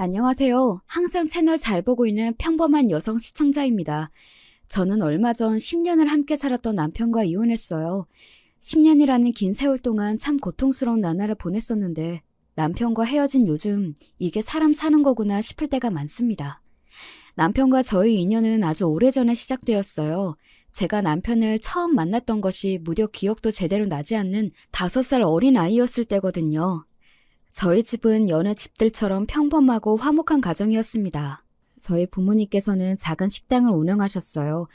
안녕하세요. 항상 채널 잘 보고 있는 평범한 여성 시청자입니다. 저는 얼마 전 10년을 함께 살았던 남편과 이혼했어요. 10년이라는 긴 세월 동안 참 고통스러운 나날을 보냈었는데 남편과 헤어진 요즘 이게 사람 사는 거구나 싶을 때가 많습니다. 남편과 저의 인연은 아주 오래전에 시작되었어요. 제가 남편을 처음 만났던 것이 무려 기억도 제대로 나지 않는 5살 어린 아이였을 때거든요. 저희 집은 여느 집들처럼 평범하고 화목한 가정이었습니다. 저희 부모님께서는 작은 식당을 운영하셨어요.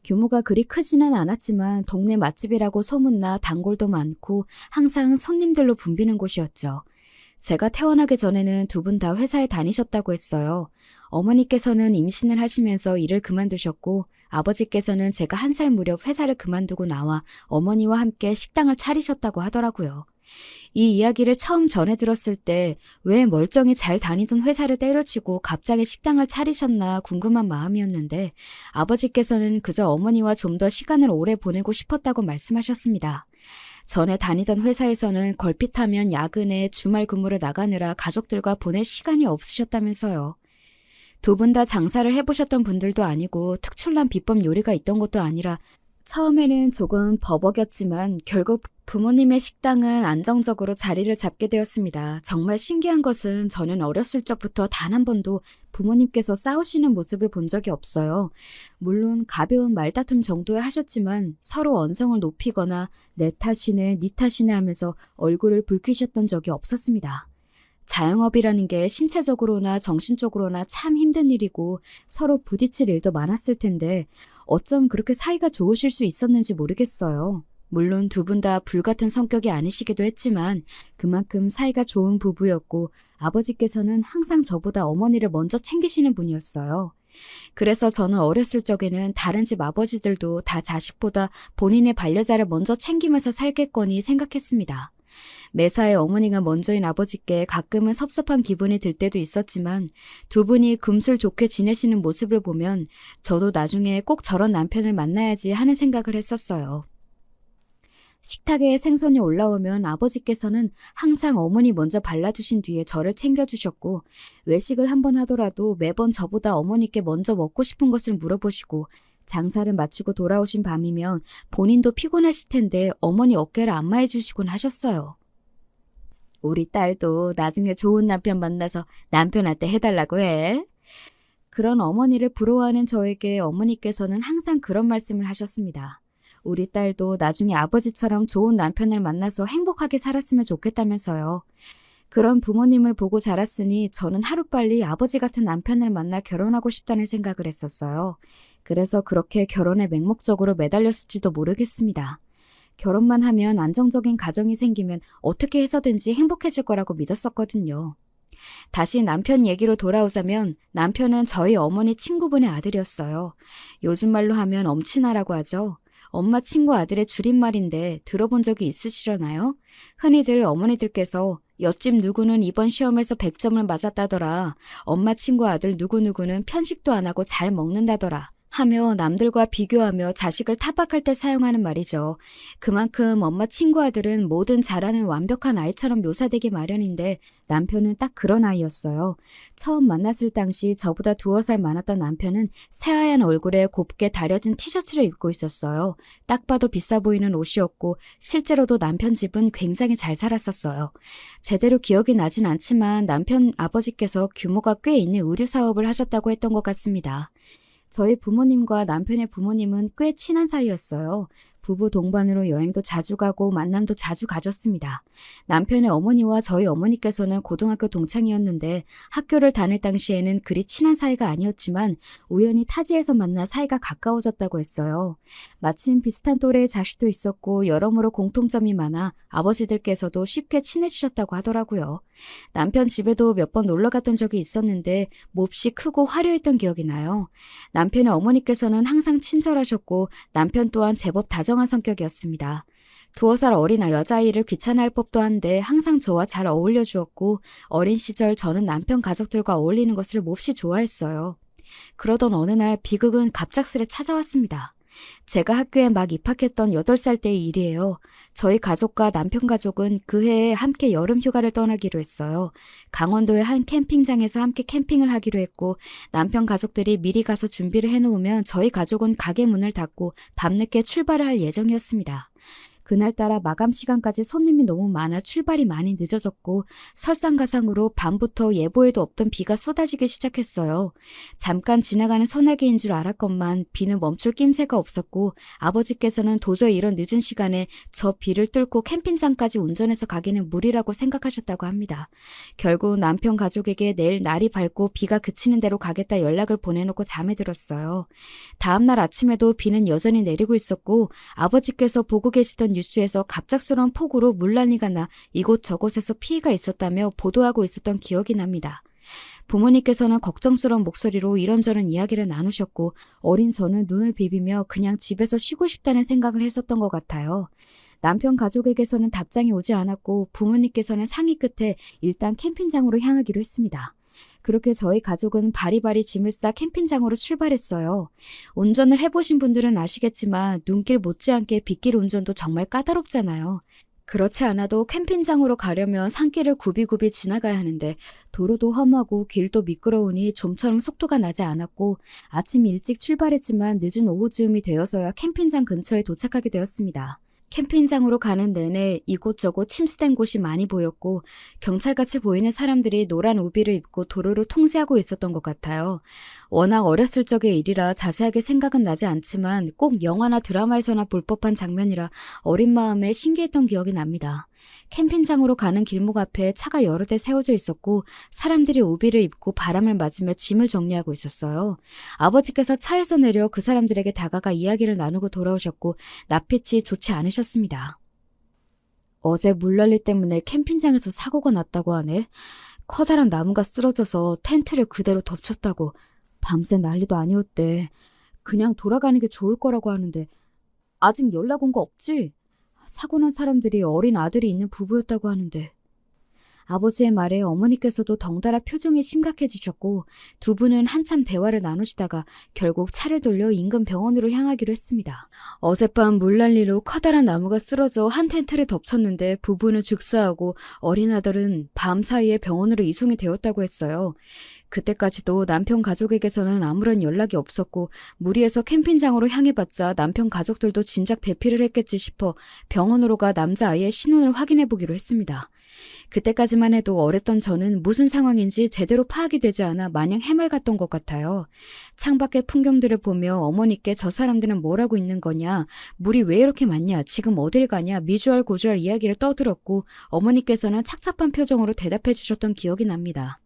규모가 그리 크지는 않았지만 동네 맛집이라고 소문나 단골도 많고 항상 손님들로 붐비는 곳이었죠. 제가 태어나기 전에는 두 분 다 회사에 다니셨다고 했어요. 어머니께서는 임신을 하시면서 일을 그만두셨고 아버지께서는 제가 1살 무렵 회사를 그만두고 나와 어머니와 함께 식당을 차리셨다고 하더라고요. 이 이야기를 처음 전해 들었을 때 왜 멀쩡히 잘 다니던 회사를 때려치고 갑자기 식당을 차리셨나 궁금한 마음이었는데 아버지께서는 그저 어머니와 좀 더 시간을 오래 보내고 싶었다고 말씀하셨습니다. 전에 다니던 회사에서는 걸핏하면 야근에 주말 근무를 나가느라 가족들과 보낼 시간이 없으셨다면서요. 두 분 다 장사를 해보셨던 분들도 아니고 특출난 비법 요리가 있던 것도 아니라 처음에는 조금 버벅였지만 결국 부모님의 식당은 안정적으로 자리를 잡게 되었습니다. 정말 신기한 것은 저는 어렸을 적부터 단 한 번도 부모님께서 싸우시는 모습을 본 적이 없어요. 물론 가벼운 말다툼 정도야 하셨지만 서로 언성을 높이거나 내 탓이네, 네 탓이네 하면서 얼굴을 붉히셨던 적이 없었습니다. 자영업이라는 게 신체적으로나 정신적으로나 참 힘든 일이고 서로 부딪힐 일도 많았을 텐데 어쩜 그렇게 사이가 좋으실 수 있었는지 모르겠어요. 물론 두 분 다 불같은 성격이 아니시기도 했지만 그만큼 사이가 좋은 부부였고 아버지께서는 항상 저보다 어머니를 먼저 챙기시는 분이었어요. 그래서 저는 어렸을 적에는 다른 집 아버지들도 다 자식보다 본인의 반려자를 먼저 챙기면서 살겠거니 생각했습니다. 매사에 어머니가 먼저인 아버지께 가끔은 섭섭한 기분이 들 때도 있었지만 두 분이 금술 좋게 지내시는 모습을 보면 저도 나중에 꼭 저런 남편을 만나야지 하는 생각을 했었어요. 식탁에 생선이 올라오면 아버지께서는 항상 어머니 먼저 발라주신 뒤에 저를 챙겨주셨고 외식을 한번 하더라도 매번 저보다 어머니께 먼저 먹고 싶은 것을 물어보시고 장사를 마치고 돌아오신 밤이면 본인도 피곤하실 텐데 어머니 어깨를 안마해 주시곤 하셨어요. 우리 딸도 나중에 좋은 남편 만나서 남편한테 해달라고 해. 그런 어머니를 부러워하는 저에게 어머니께서는 항상 그런 말씀을 하셨습니다. 우리 딸도 나중에 아버지처럼 좋은 남편을 만나서 행복하게 살았으면 좋겠다면서요. 그런 부모님을 보고 자랐으니 저는 하루빨리 아버지 같은 남편을 만나 결혼하고 싶다는 생각을 했었어요. 그래서 그렇게 결혼에 맹목적으로 매달렸을지도 모르겠습니다. 결혼만 하면 안정적인 가정이 생기면 어떻게 해서든지 행복해질 거라고 믿었었거든요. 다시 남편 얘기로 돌아오자면 남편은 저희 어머니 친구분의 아들이었어요. 요즘 말로 하면 엄친아라고 하죠. 엄마 친구 아들의 줄임말인데 들어본 적이 있으시려나요? 흔히들 어머니들께서 옆집 누구는 이번 시험에서 100점을 맞았다더라. 엄마 친구 아들 누구누구는 편식도 안 하고 잘 먹는다더라. 하며 남들과 비교하며 자식을 타박할 때 사용하는 말이죠. 그만큼 엄마 친구 아들은 뭐든 잘하는 완벽한 아이처럼 묘사되기 마련인데 남편은 딱 그런 아이였어요. 처음 만났을 당시 저보다 2살 많았던 남편은 새하얀 얼굴에 곱게 다려진 티셔츠를 입고 있었어요. 딱 봐도 비싸 보이는 옷이었고 실제로도 남편 집은 굉장히 잘 살았었어요. 제대로 기억이 나진 않지만 남편 아버지께서 규모가 꽤 있는 의류 사업을 하셨다고 했던 것 같습니다. 저희 부모님과 남편의 부모님은 꽤 친한 사이였어요. 부부 동반으로 여행도 자주 가고 만남도 자주 가졌습니다. 남편의 어머니와 저희 어머니께서는 고등학교 동창이었는데 학교를 다닐 당시에는 그리 친한 사이가 아니었지만 우연히 타지에서 만나 사이가 가까워졌다고 했어요. 마침 비슷한 또래의 자식도 있었고 여러모로 공통점이 많아 아버지들께서도 쉽게 친해지셨다고 하더라고요. 남편 집에도 몇 번 놀러 갔던 적이 있었는데 몹시 크고 화려했던 기억이 나요. 남편의 어머니께서는 항상 친절하셨고 남편 또한 제법 다정한 성격이었습니다. 2살 어린 여자아이를 귀찮아할 법도 한데 항상 저와 잘 어울려 주었고 어린 시절 저는 남편 가족들과 어울리는 것을 몹시 좋아했어요. 그러던 어느 날 비극은 갑작스레 찾아왔습니다. 제가 학교에 막 입학했던 8살 때의 일이에요. 저희 가족과 남편 가족은 그 해에 함께 여름 휴가를 떠나기로 했어요. 강원도의 한 캠핑장에서 함께 캠핑을 하기로 했고 남편 가족들이 미리 가서 준비를 해놓으면 저희 가족은 가게 문을 닫고 밤늦게 출발을 할 예정이었습니다. 그날따라 마감 시간까지 손님이 너무 많아 출발이 많이 늦어졌고 설상가상으로 밤부터 예보에도 없던 비가 쏟아지기 시작했어요. 잠깐 지나가는 소나기인 줄 알았건만 비는 멈출 낌새가 없었고 아버지께서는 도저히 이런 늦은 시간에 저 비를 뚫고 캠핑장까지 운전해서 가기는 무리라고 생각하셨다고 합니다. 결국 남편 가족에게 내일 날이 밝고 비가 그치는 대로 가겠다 연락을 보내놓고 잠에 들었어요. 다음날 아침에도 비는 여전히 내리고 있었고 아버지께서 보고 계시던 뉴스에서 갑작스러운 폭우로 물난리가 나 이곳저곳에서 피해가 있었다며 보도하고 있었던 기억이 납니다. 부모님께서는 걱정스러운 목소리로 이런저런 이야기를 나누셨고 어린 저는 눈을 비비며 그냥 집에서 쉬고 싶다는 생각을 했었던 것 같아요. 남편 가족에게서는 답장이 오지 않았고 부모님께서는 상의 끝에 일단 캠핑장으로 향하기로 했습니다. 그렇게 저희 가족은 바리바리 짐을 싸 캠핑장으로 출발했어요. 운전을 해보신 분들은 아시겠지만 눈길 못지않게 빗길 운전도 정말 까다롭잖아요. 그렇지 않아도 캠핑장으로 가려면 산길을 굽이굽이 지나가야 하는데 도로도 험하고 길도 미끄러우니 좀처럼 속도가 나지 않았고 아침 일찍 출발했지만 늦은 오후쯤이 되어서야 캠핑장 근처에 도착하게 되었습니다. 캠핑장으로 가는 내내 이곳저곳 침수된 곳이 많이 보였고 경찰같이 보이는 사람들이 노란 우비를 입고 도로를 통제하고 있었던 것 같아요. 워낙 어렸을 적의 일이라 자세하게 생각은 나지 않지만 꼭 영화나 드라마에서나 볼 법한 장면이라 어린 마음에 신기했던 기억이 납니다. 캠핑장으로 가는 길목 앞에 차가 여러 대 세워져 있었고 사람들이 우비를 입고 바람을 맞으며 짐을 정리하고 있었어요. 아버지께서 차에서 내려 그 사람들에게 다가가 이야기를 나누고 돌아오셨고 낯빛이 좋지 않으셨습니다. 어제 물난리 때문에 캠핑장에서 사고가 났다고 하네. 커다란 나무가 쓰러져서 텐트를 그대로 덮쳤다고. 밤새 난리도 아니었대. 그냥 돌아가는 게 좋을 거라고 하는데 아직 연락 온 거 없지? 사고 난 사람들이 어린 아들이 있는 부부였다고 하는데. 아버지의 말에 어머니께서도 덩달아 표정이 심각해지셨고 두 분은 한참 대화를 나누시다가 결국 차를 돌려 인근 병원으로 향하기로 했습니다. 어젯밤 물난리로 커다란 나무가 쓰러져 한 텐트를 덮쳤는데 부부는 죽사하고 어린 아들은 밤 사이에 병원으로 이송이 되었다고 했어요. 그때까지도 남편 가족에게서는 아무런 연락이 없었고 무리해서 캠핑장으로 향해봤자 남편 가족들도 진작 대피를 했겠지 싶어 병원으로 가 남자아이의 신원을 확인해보기로 했습니다. 그때까지만 해도 어렸던 저는 무슨 상황인지 제대로 파악이 되지 않아 마냥 해맑았던 것 같아요. 창밖의 풍경들을 보며 어머니께 저 사람들은 뭘 하고 있는 거냐, 물이 왜 이렇게 많냐, 지금 어딜 가냐 미주알고주알 이야기를 떠들었고 어머니께서는 착잡한 표정으로 대답해 주셨던 기억이 납니다.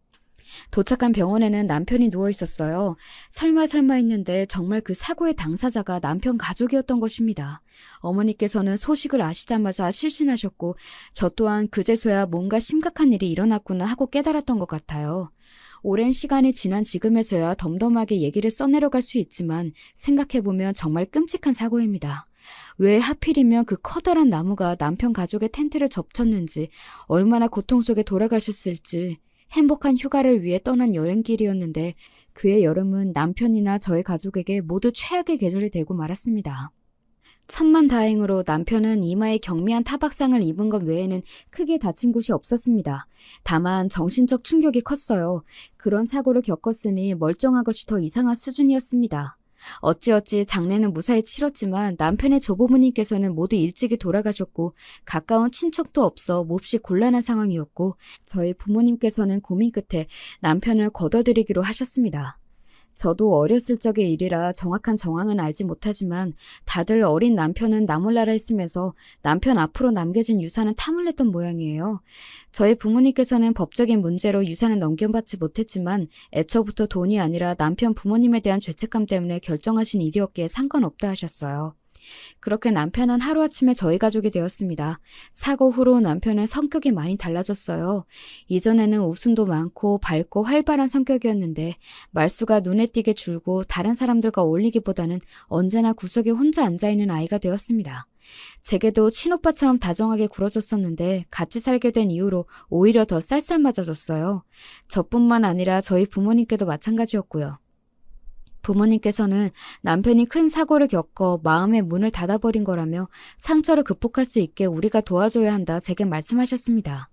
도착한 병원에는 남편이 누워 있었어요. 설마 했는데 정말 그 사고의 당사자가 남편 가족이었던 것입니다. 어머니께서는 소식을 아시자마자 실신하셨고 저 또한 그제서야 뭔가 심각한 일이 일어났구나 하고 깨달았던 것 같아요. 오랜 시간이 지난 지금에서야 덤덤하게 얘기를 써내려갈 수 있지만 생각해보면 정말 끔찍한 사고입니다. 왜 하필이면 그 커다란 나무가 남편 가족의 텐트를 접쳤는지, 얼마나 고통 속에 돌아가셨을지. 행복한 휴가를 위해 떠난 여행길이었는데 그의 여름은 남편이나 저의 가족에게 모두 최악의 계절이 되고 말았습니다. 천만다행으로 남편은 이마에 경미한 타박상을 입은 것 외에는 크게 다친 곳이 없었습니다. 다만 정신적 충격이 컸어요. 그런 사고를 겪었으니 멀쩡한 것이 더 이상한 수준이었습니다. 어찌어찌 장례는 무사히 치렀지만 남편의 조부모님께서는 모두 일찍이 돌아가셨고 가까운 친척도 없어 몹시 곤란한 상황이었고 저희 부모님께서는 고민 끝에 남편을 거둬들이기로 하셨습니다. 저도 어렸을 적의 일이라 정확한 정황은 알지 못하지만 다들 어린 남편은 나몰라라 했으면서 남편 앞으로 남겨진 유산은 탐을냈던 모양이에요. 저희 부모님께서는 법적인 문제로 유산을 넘겨받지 못했지만 애초부터 돈이 아니라 남편 부모님에 대한 죄책감 때문에 결정하신 일이었기에 상관없다 하셨어요. 그렇게 남편은 하루아침에 저희 가족이 되었습니다. 사고 후로 남편은 성격이 많이 달라졌어요. 이전에는 웃음도 많고 밝고 활발한 성격이었는데 말수가 눈에 띄게 줄고 다른 사람들과 어울리기보다는 언제나 구석에 혼자 앉아있는 아이가 되었습니다. 제게도 친오빠처럼 다정하게 굴어줬었는데 같이 살게 된 이후로 오히려 더 쌀쌀맞아졌어요. 저뿐만 아니라 저희 부모님께도 마찬가지였고요. 부모님께서는 남편이 큰 사고를 겪어 마음의 문을 닫아버린 거라며 상처를 극복할 수 있게 우리가 도와줘야 한다 제게 말씀하셨습니다.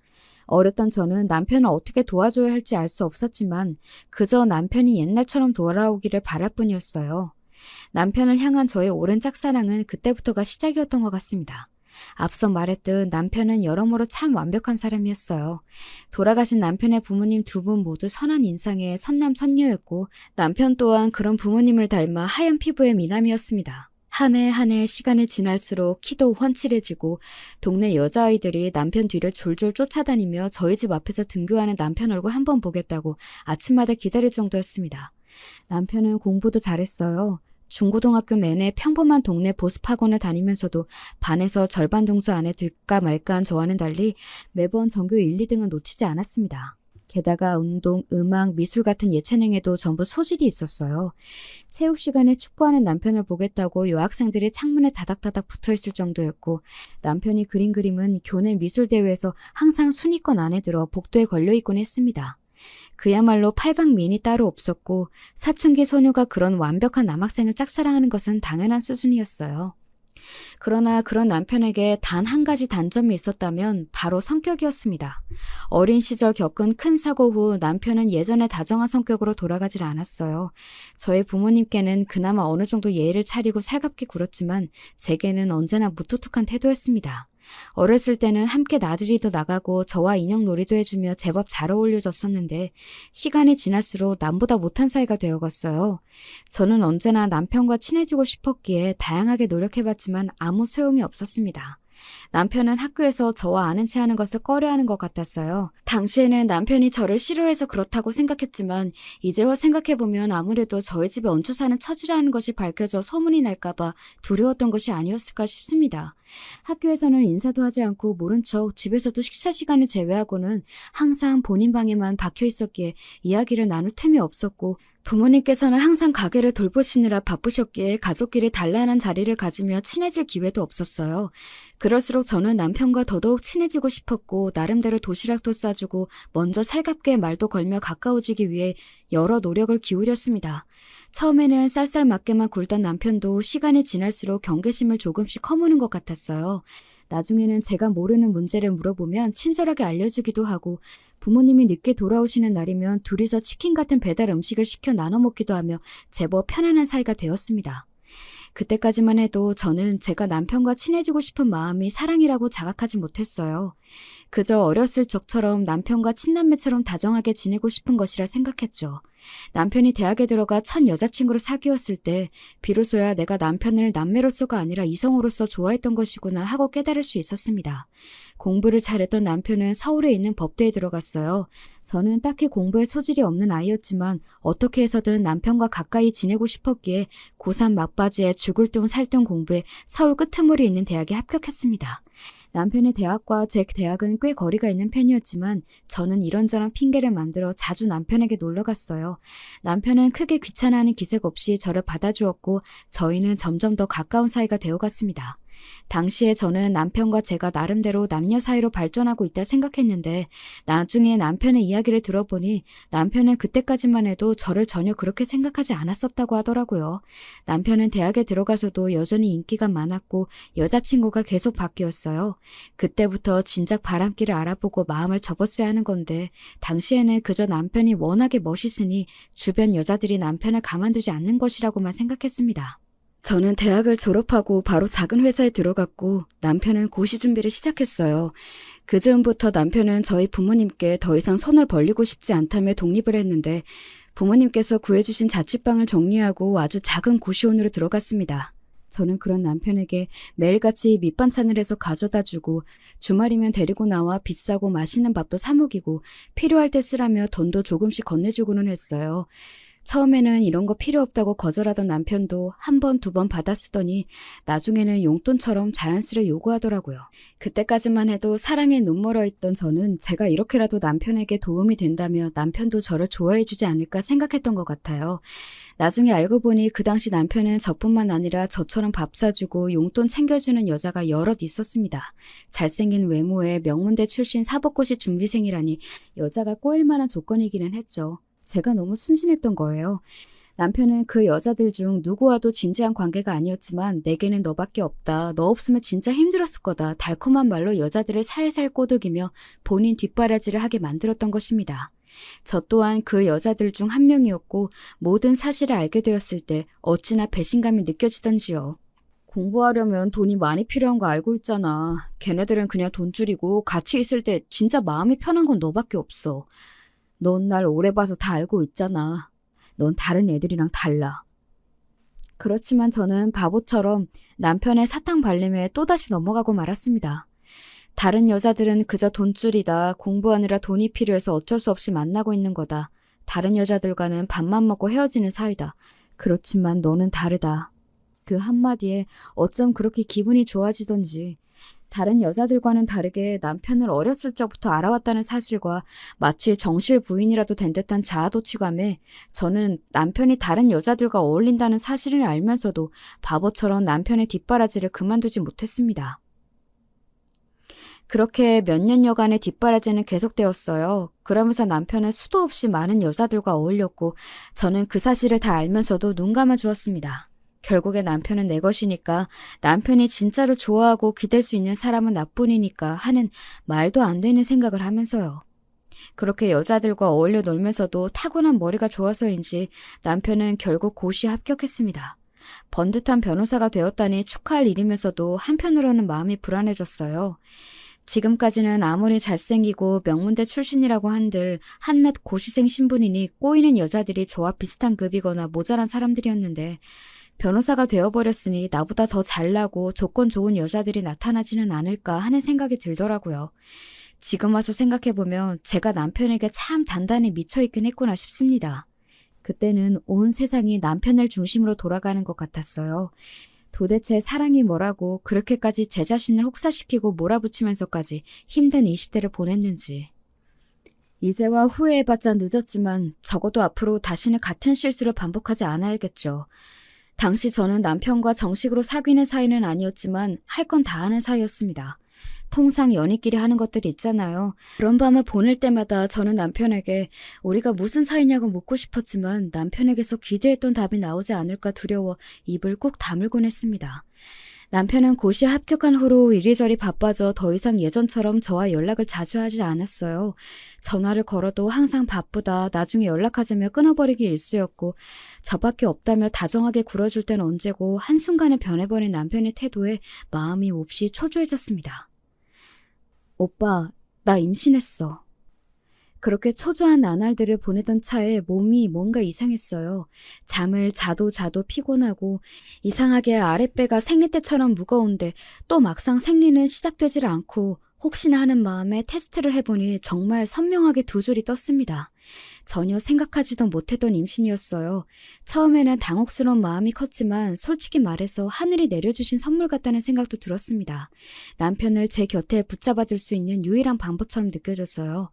어렸던 저는 남편을 어떻게 도와줘야 할지 알 수 없었지만 그저 남편이 옛날처럼 돌아오기를 바랄 뿐이었어요. 남편을 향한 저의 오랜 짝사랑은 그때부터가 시작이었던 것 같습니다. 앞서 말했듯 남편은 여러모로 참 완벽한 사람이었어요. 돌아가신 남편의 부모님 두 분 모두 선한 인상의 선남 선녀였고 남편 또한 그런 부모님을 닮아 하얀 피부의 미남이었습니다. 한 해 한 해 시간이 지날수록 키도 훤칠해지고 동네 여자아이들이 남편 뒤를 졸졸 쫓아다니며 저희 집 앞에서 등교하는 남편 얼굴 한번 보겠다고 아침마다 기다릴 정도였습니다. 남편은 공부도 잘했어요. 중고등학교 내내 평범한 동네 보습학원을 다니면서도 반에서 절반 등수 안에 들까 말까한 저와는 달리 매번 전교 1, 2등은 놓치지 않았습니다. 게다가 운동, 음악, 미술 같은 예체능에도 전부 소질이 있었어요. 체육 시간에 축구하는 남편을 보겠다고 여학생들이 창문에 다닥다닥 붙어있을 정도였고 남편이 그린 그림은 교내 미술대회에서 항상 순위권 안에 들어 복도에 걸려있곤 했습니다. 그야말로 팔방미인이 따로 없었고 사춘기 소녀가 그런 완벽한 남학생을 짝사랑하는 것은 당연한 수준이었어요. 그러나 그런 남편에게 단 한 가지 단점이 있었다면 바로 성격이었습니다. 어린 시절 겪은 큰 사고 후 남편은 예전의 다정한 성격으로 돌아가질 않았어요. 저희 부모님께는 그나마 어느 정도 예의를 차리고 살갑게 굴었지만 제게는 언제나 무뚝뚝한 태도였습니다. 어렸을 때는 함께 나들이도 나가고 저와 인형놀이도 해주며 제법 잘 어울려졌었는데 시간이 지날수록 남보다 못한 사이가 되어갔어요. 저는 언제나 남편과 친해지고 싶었기에 다양하게 노력해봤지만 아무 소용이 없었습니다. 남편은 학교에서 저와 아는 체 하는 것을 꺼려하는 것 같았어요. 당시에는 남편이 저를 싫어해서 그렇다고 생각했지만 이제와 생각해보면 아무래도 저희 집에 얹혀 사는 처지라는 것이 밝혀져 소문이 날까봐 두려웠던 것이 아니었을까 싶습니다. 학교에서는 인사도 하지 않고 모른 척 집에서도 식사 시간을 제외하고는 항상 본인 방에만 박혀 있었기에 이야기를 나눌 틈이 없었고 부모님께서는 항상 가게를 돌보시느라 바쁘셨기에 가족끼리 단란한 자리를 가지며 친해질 기회도 없었어요. 그럴수록 저는 남편과 더더욱 친해지고 싶었고 나름대로 도시락도 싸주고 먼저 살갑게 말도 걸며 가까워지기 위해 여러 노력을 기울였습니다. 처음에는 쌀쌀맞게만 굴던 남편도 시간이 지날수록 경계심을 조금씩 허무는 것 같았어요. 나중에는 제가 모르는 문제를 물어보면 친절하게 알려주기도 하고 부모님이 늦게 돌아오시는 날이면 둘이서 치킨 같은 배달 음식을 시켜 나눠 먹기도 하며 제법 편안한 사이가 되었습니다. 그때까지만 해도 저는 제가 남편과 친해지고 싶은 마음이 사랑이라고 자각하지 못했어요. 그저 어렸을 적처럼 남편과 친남매처럼 다정하게 지내고 싶은 것이라 생각했죠. 남편이 대학에 들어가 첫 여자친구를 사귀었을 때 비로소야 내가 남편을 남매로서가 아니라 이성으로서 좋아했던 것이구나 하고 깨달을 수 있었습니다. 공부를 잘했던 남편은 서울에 있는 법대에 들어갔어요. 저는 딱히 공부에 소질이 없는 아이였지만 어떻게 해서든 남편과 가까이 지내고 싶었기에 고3 막바지에 죽을 둥 살 둥 공부에 서울 끄트머리 있는 대학에 합격했습니다. 남편의 대학과 제 대학은 꽤 거리가 있는 편이었지만 저는 이런저런 핑계를 만들어 자주 남편에게 놀러 갔어요. 남편은 크게 귀찮아하는 기색 없이 저를 받아주었고 저희는 점점 더 가까운 사이가 되어갔습니다. 당시에 저는 남편과 제가 나름대로 남녀 사이로 발전하고 있다 생각했는데 나중에 남편의 이야기를 들어보니 남편은 그때까지만 해도 저를 전혀 그렇게 생각하지 않았었다고 하더라고요. 남편은 대학에 들어가서도 여전히 인기가 많았고 여자친구가 계속 바뀌었어요. 그때부터 진작 바람길을 알아보고 마음을 접었어야 하는 건데 당시에는 그저 남편이 워낙에 멋있으니 주변 여자들이 남편을 가만두지 않는 것이라고만 생각했습니다. 저는 대학을 졸업하고 바로 작은 회사에 들어갔고 남편은 고시 준비를 시작했어요. 그 즈음부터 남편은 저희 부모님께 더 이상 손을 벌리고 싶지 않다며 독립을 했는데 부모님께서 구해주신 자취방을 정리하고 아주 작은 고시원으로 들어갔습니다. 저는 그런 남편에게 매일같이 밑반찬을 해서 가져다주고 주말이면 데리고 나와 비싸고 맛있는 밥도 사 먹이고 필요할 때 쓰라며 돈도 조금씩 건네주고는 했어요. 처음에는 이런 거 필요 없다고 거절하던 남편도 한 번, 두 번 받아 쓰더니 나중에는 용돈처럼 자연스레 요구하더라고요. 그때까지만 해도 사랑에 눈멀어 있던 저는 제가 이렇게라도 남편에게 도움이 된다며 남편도 저를 좋아해주지 않을까 생각했던 것 같아요. 나중에 알고 보니 그 당시 남편은 저뿐만 아니라 저처럼 밥 사주고 용돈 챙겨주는 여자가 여럿 있었습니다. 잘생긴 외모에 명문대 출신 사법고시 준비생이라니 여자가 꼬일 만한 조건이기는 했죠. 제가 너무 순진했던 거예요. 남편은 그 여자들 중 누구와도 진지한 관계가 아니었지만 내게는 너밖에 없다. 너 없으면 진짜 힘들었을 거다. 달콤한 말로 여자들을 살살 꼬드기며 본인 뒷바라지를 하게 만들었던 것입니다. 저 또한 그 여자들 중 한 명이었고 모든 사실을 알게 되었을 때 어찌나 배신감이 느껴지던지요. 공부하려면 돈이 많이 필요한 거 알고 있잖아. 걔네들은 그냥 돈줄이고 같이 있을 때 진짜 마음이 편한 건 너밖에 없어. 넌 날 오래 봐서 다 알고 있잖아. 넌 다른 애들이랑 달라. 그렇지만 저는 바보처럼 남편의 사탕 발림에 또다시 넘어가고 말았습니다. 다른 여자들은 그저 돈줄이다. 공부하느라 돈이 필요해서 어쩔 수 없이 만나고 있는 거다. 다른 여자들과는 밥만 먹고 헤어지는 사이다. 그렇지만 너는 다르다. 그 한마디에 어쩜 그렇게 기분이 좋아지던지. 다른 여자들과는 다르게 남편을 어렸을 적부터 알아왔다는 사실과 마치 정실 부인이라도 된 듯한 자아도취감에 저는 남편이 다른 여자들과 어울린다는 사실을 알면서도 바보처럼 남편의 뒷바라지를 그만두지 못했습니다. 그렇게 몇 년여간의 뒷바라지는 계속되었어요. 그러면서 남편은 수도 없이 많은 여자들과 어울렸고 저는 그 사실을 다 알면서도 눈 감아주었습니다. 결국에 남편은 내 것이니까, 남편이 진짜로 좋아하고 기댈 수 있는 사람은 나뿐이니까 하는 말도 안 되는 생각을 하면서요. 그렇게 여자들과 어울려 놀면서도 타고난 머리가 좋아서인지 남편은 결국 고시에 합격했습니다. 번듯한 변호사가 되었다니 축하할 일이면서도 한편으로는 마음이 불안해졌어요. 지금까지는 아무리 잘생기고 명문대 출신이라고 한들 한낱 고시생 신분이니 꼬이는 여자들이 저와 비슷한 급이거나 모자란 사람들이었는데 변호사가 되어버렸으니 나보다 더 잘나고 조건 좋은 여자들이 나타나지는 않을까 하는 생각이 들더라고요. 지금 와서 생각해보면 제가 남편에게 참 단단히 미쳐있긴 했구나 싶습니다. 그때는 온 세상이 남편을 중심으로 돌아가는 것 같았어요. 도대체 사랑이 뭐라고 그렇게까지 제 자신을 혹사시키고 몰아붙이면서까지 힘든 20대를 보냈는지. 이제와 후회해봤자 늦었지만 적어도 앞으로 다시는 같은 실수를 반복하지 않아야겠죠. 당시 저는 남편과 정식으로 사귀는 사이는 아니었지만 할 건 다 하는 사이였습니다. 통상 연인끼리 하는 것들이 있잖아요. 그런 밤을 보낼 때마다 저는 남편에게 우리가 무슨 사이냐고 묻고 싶었지만 남편에게서 기대했던 답이 나오지 않을까 두려워 입을 꾹 다물곤 했습니다. 남편은 고시에 합격한 후로 이리저리 바빠져 더 이상 예전처럼 저와 연락을 자주 하지 않았어요. 전화를 걸어도 항상 바쁘다, 나중에 연락하자며 끊어버리기 일쑤였고 저밖에 없다며 다정하게 굴어줄 땐 언제고 한순간에 변해버린 남편의 태도에 마음이 몹시 초조해졌습니다. 오빠, 나 임신했어. 그렇게 초조한 나날들을 보내던 차에 몸이 뭔가 이상했어요. 잠을 자도 피곤하고 이상하게 아랫배가 생리 때처럼 무거운데 또 막상 생리는 시작되질 않고 혹시나 하는 마음에 테스트를 해보니 정말 선명하게 두 줄이 떴습니다. 전혀 생각하지도 못했던 임신이었어요. 처음에는 당혹스러운 마음이 컸지만 솔직히 말해서 하늘이 내려주신 선물 같다는 생각도 들었습니다. 남편을 제 곁에 붙잡아둘 수 있는 유일한 방법처럼 느껴졌어요.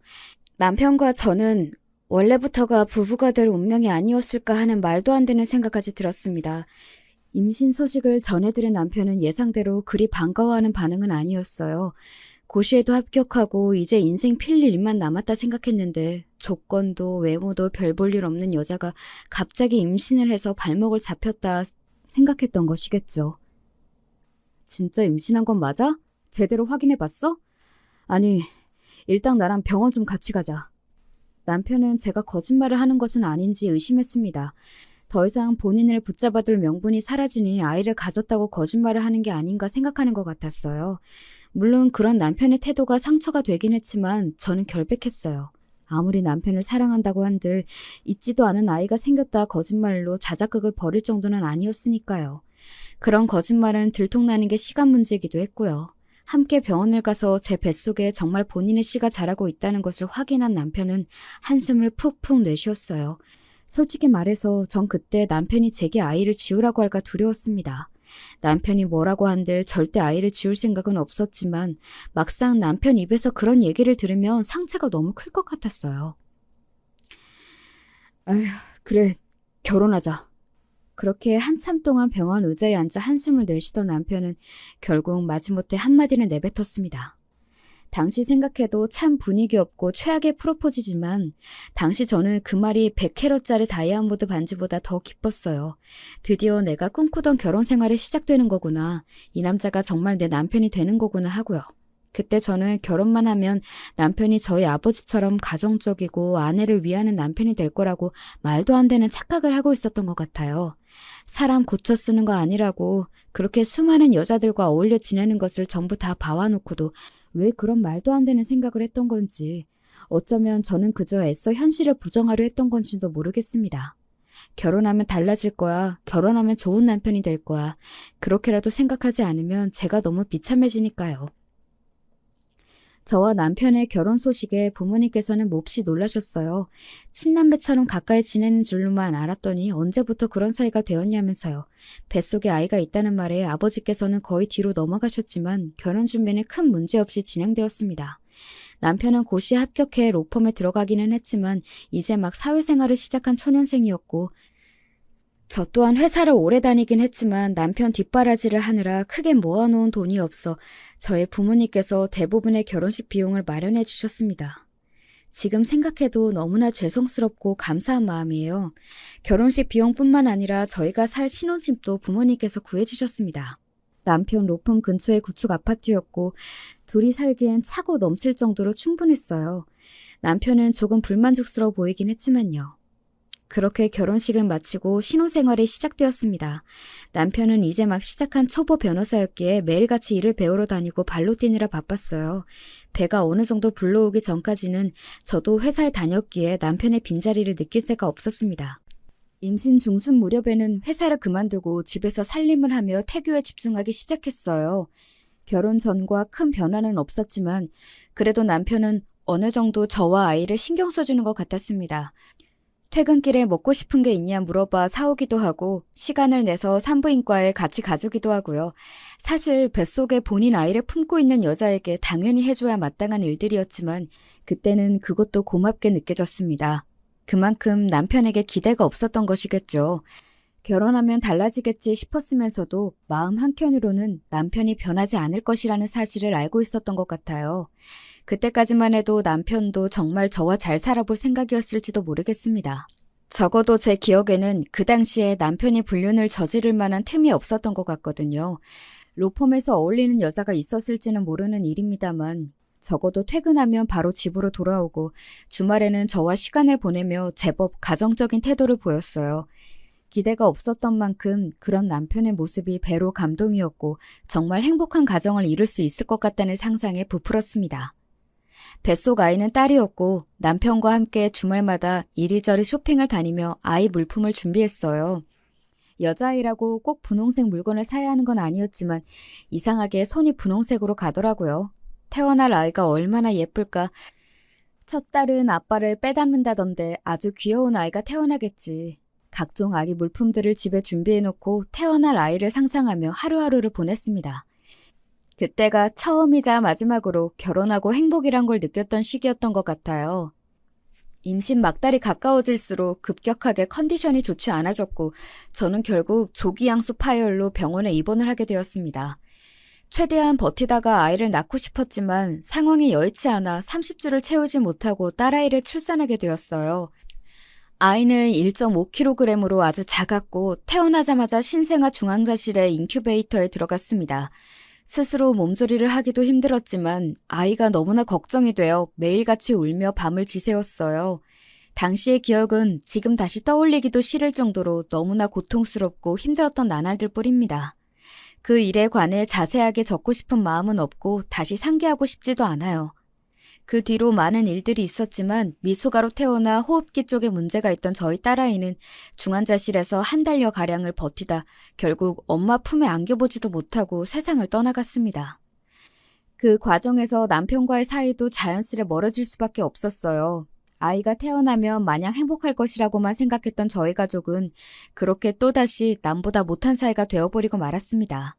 남편과 저는 원래부터가 부부가 될 운명이 아니었을까 하는 말도 안 되는 생각까지 들었습니다. 임신 소식을 전해들은 남편은 예상대로 그리 반가워하는 반응은 아니었어요. 고시에도 합격하고 이제 인생 필 일만 남았다 생각했는데 조건도 외모도 별 볼 일 없는 여자가 갑자기 임신을 해서 발목을 잡혔다 생각했던 것이겠죠. 진짜 임신한 건 맞아? 제대로 확인해봤어? 아니, 일단 나랑 병원 좀 같이 가자. 남편은 제가 거짓말을 하는 것은 아닌지 의심했습니다. 더 이상 본인을 붙잡아둘 명분이 사라지니 아이를 가졌다고 거짓말을 하는 게 아닌가 생각하는 것 같았어요. 물론 그런 남편의 태도가 상처가 되긴 했지만 저는 결백했어요. 아무리 남편을 사랑한다고 한들 있지도 않은 아이가 생겼다 거짓말로 자작극을 벌일 정도는 아니었으니까요. 그런 거짓말은 들통나는 게 시간 문제이기도 했고요. 함께 병원을 가서 제 뱃속에 정말 본인의 씨가 자라고 있다는 것을 확인한 남편은 한숨을 푹푹 내쉬었어요. 솔직히 말해서 전 그때 남편이 제게 아이를 지우라고 할까 두려웠습니다. 남편이 뭐라고 한들 절대 아이를 지울 생각은 없었지만 막상 남편 입에서 그런 얘기를 들으면 상처가 너무 클 것 같았어요. 아휴, 그래, 결혼하자. 그렇게 한참 동안 병원 의자에 앉아 한숨을 내쉬던 남편은 결국 마지못해 한마디를 내뱉었습니다. 당시 생각해도 참 분위기 없고 최악의 프로포즈지만 당시 저는 그 말이 100캐럿짜리 다이아몬드 반지보다 더 기뻤어요. 드디어 내가 꿈꾸던 결혼 생활이 시작되는 거구나. 이 남자가 정말 내 남편이 되는 거구나 하고요. 그때 저는 결혼만 하면 남편이 저희 아버지처럼 가정적이고 아내를 위하는 남편이 될 거라고 말도 안 되는 착각을 하고 있었던 것 같아요. 사람 고쳐 쓰는 거 아니라고 그렇게 수많은 여자들과 어울려 지내는 것을 전부 다 봐와놓고도 왜 그런 말도 안 되는 생각을 했던 건지, 어쩌면 저는 그저 애써 현실을 부정하려 했던 건지도 모르겠습니다. 결혼하면 달라질 거야. 결혼하면 좋은 남편이 될 거야. 그렇게라도 생각하지 않으면 제가 너무 비참해지니까요. 저와 남편의 결혼 소식에 부모님께서는 몹시 놀라셨어요. 친남매처럼 가까이 지내는 줄로만 알았더니 언제부터 그런 사이가 되었냐면서요. 뱃속에 아이가 있다는 말에 아버지께서는 거의 뒤로 넘어가셨지만 결혼 준비는 큰 문제 없이 진행되었습니다. 남편은 고시 합격해 로펌에 들어가기는 했지만 이제 막 사회생활을 시작한 초년생이었고, 저 또한 회사를 오래 다니긴 했지만 남편 뒷바라지를 하느라 크게 모아놓은 돈이 없어 저의 부모님께서 대부분의 결혼식 비용을 마련해 주셨습니다. 지금 생각해도 너무나 죄송스럽고 감사한 마음이에요. 결혼식 비용뿐만 아니라 저희가 살 신혼집도 부모님께서 구해주셨습니다. 남편 로펌 근처의 구축 아파트였고 둘이 살기엔 차고 넘칠 정도로 충분했어요. 남편은 조금 불만족스러워 보이긴 했지만요. 그렇게 결혼식을 마치고 신혼생활이 시작되었습니다. 남편은 이제 막 시작한 초보 변호사였기에 매일같이 일을 배우러 다니고 발로 뛰느라 바빴어요. 배가 어느 정도 불러오기 전까지는 저도 회사에 다녔기에 남편의 빈자리를 느낄 새가 없었습니다. 임신 중순 무렵에는 회사를 그만두고 집에서 살림을 하며 태교에 집중하기 시작했어요. 결혼 전과 큰 변화는 없었지만 그래도 남편은 어느 정도 저와 아이를 신경 써주는 것 같았습니다. 퇴근길에 먹고 싶은 게 있냐 물어봐 사오기도 하고 시간을 내서 산부인과에 같이 가주기도 하고요. 사실 뱃속에 본인 아이를 품고 있는 여자에게 당연히 해줘야 마땅한 일들이었지만 그때는 그것도 고맙게 느껴졌습니다. 그만큼 남편에게 기대가 없었던 것이겠죠. 결혼하면 달라지겠지 싶었으면서도 마음 한켠으로는 남편이 변하지 않을 것이라는 사실을 알고 있었던 것 같아요. 그때까지만 해도 남편도 정말 저와 잘 살아볼 생각이었을지도 모르겠습니다. 적어도 제 기억에는 그 당시에 남편이 불륜을 저지를 만한 틈이 없었던 것 같거든요. 로펌에서 어울리는 여자가 있었을지는 모르는 일입니다만 적어도 퇴근하면 바로 집으로 돌아오고 주말에는 저와 시간을 보내며 제법 가정적인 태도를 보였어요. 기대가 없었던 만큼 그런 남편의 모습이 배로 감동이었고 정말 행복한 가정을 이룰 수 있을 것 같다는 상상에 부풀었습니다. 뱃속 아이는 딸이었고 남편과 함께 주말마다 이리저리 쇼핑을 다니며 아이 물품을 준비했어요. 여자아이라고 꼭 분홍색 물건을 사야 하는 건 아니었지만 이상하게 손이 분홍색으로 가더라고요. 태어날 아이가 얼마나 예쁠까. 첫 딸은 아빠를 빼닮는다던데 아주 귀여운 아이가 태어나겠지. 각종 아기 물품들을 집에 준비해놓고 태어날 아이를 상상하며 하루하루를 보냈습니다. 그때가 처음이자 마지막으로 결혼하고 행복이란 걸 느꼈던 시기였던 것 같아요. 임신 막달이 가까워질수록 급격하게 컨디션이 좋지 않아졌고 저는 결국 조기양수 파열로 병원에 입원을 하게 되었습니다. 최대한 버티다가 아이를 낳고 싶었지만 상황이 여의치 않아 30주를 채우지 못하고 딸아이를 출산하게 되었어요. 아이는 1.5kg으로 아주 작았고 태어나자마자 신생아 중환자실의 인큐베이터에 들어갔습니다. 스스로 몸조리를 하기도 힘들었지만 아이가 너무나 걱정이 되어 매일같이 울며 밤을 지새웠어요. 당시의 기억은 지금 다시 떠올리기도 싫을 정도로 너무나 고통스럽고 힘들었던 나날들 뿐입니다. 그 일에 관해 자세하게 적고 싶은 마음은 없고 다시 상기하고 싶지도 않아요. 그 뒤로 많은 일들이 있었지만 미숙아로 태어나 호흡기 쪽에 문제가 있던 저희 딸아이는 중환자실에서 한 달여 가량을 버티다 결국 엄마 품에 안겨보지도 못하고 세상을 떠나갔습니다. 그 과정에서 남편과의 사이도 자연스레 멀어질 수밖에 없었어요. 아이가 태어나면 마냥 행복할 것이라고만 생각했던 저희 가족은 그렇게 또다시 남보다 못한 사이가 되어버리고 말았습니다.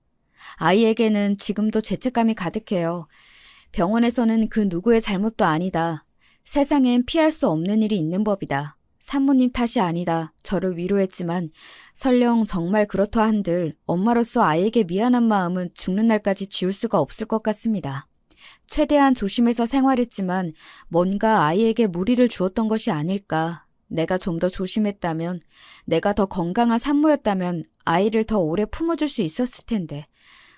아이에게는 지금도 죄책감이 가득해요. 병원에서는 그 누구의 잘못도 아니다. 세상엔 피할 수 없는 일이 있는 법이다. 산모님 탓이 아니다. 저를 위로했지만 설령 정말 그렇다 한들 엄마로서 아이에게 미안한 마음은 죽는 날까지 지울 수가 없을 것 같습니다. 최대한 조심해서 생활했지만 뭔가 아이에게 무리를 주었던 것이 아닐까. 내가 좀 더 조심했다면, 내가 더 건강한 산모였다면 아이를 더 오래 품어줄 수 있었을 텐데.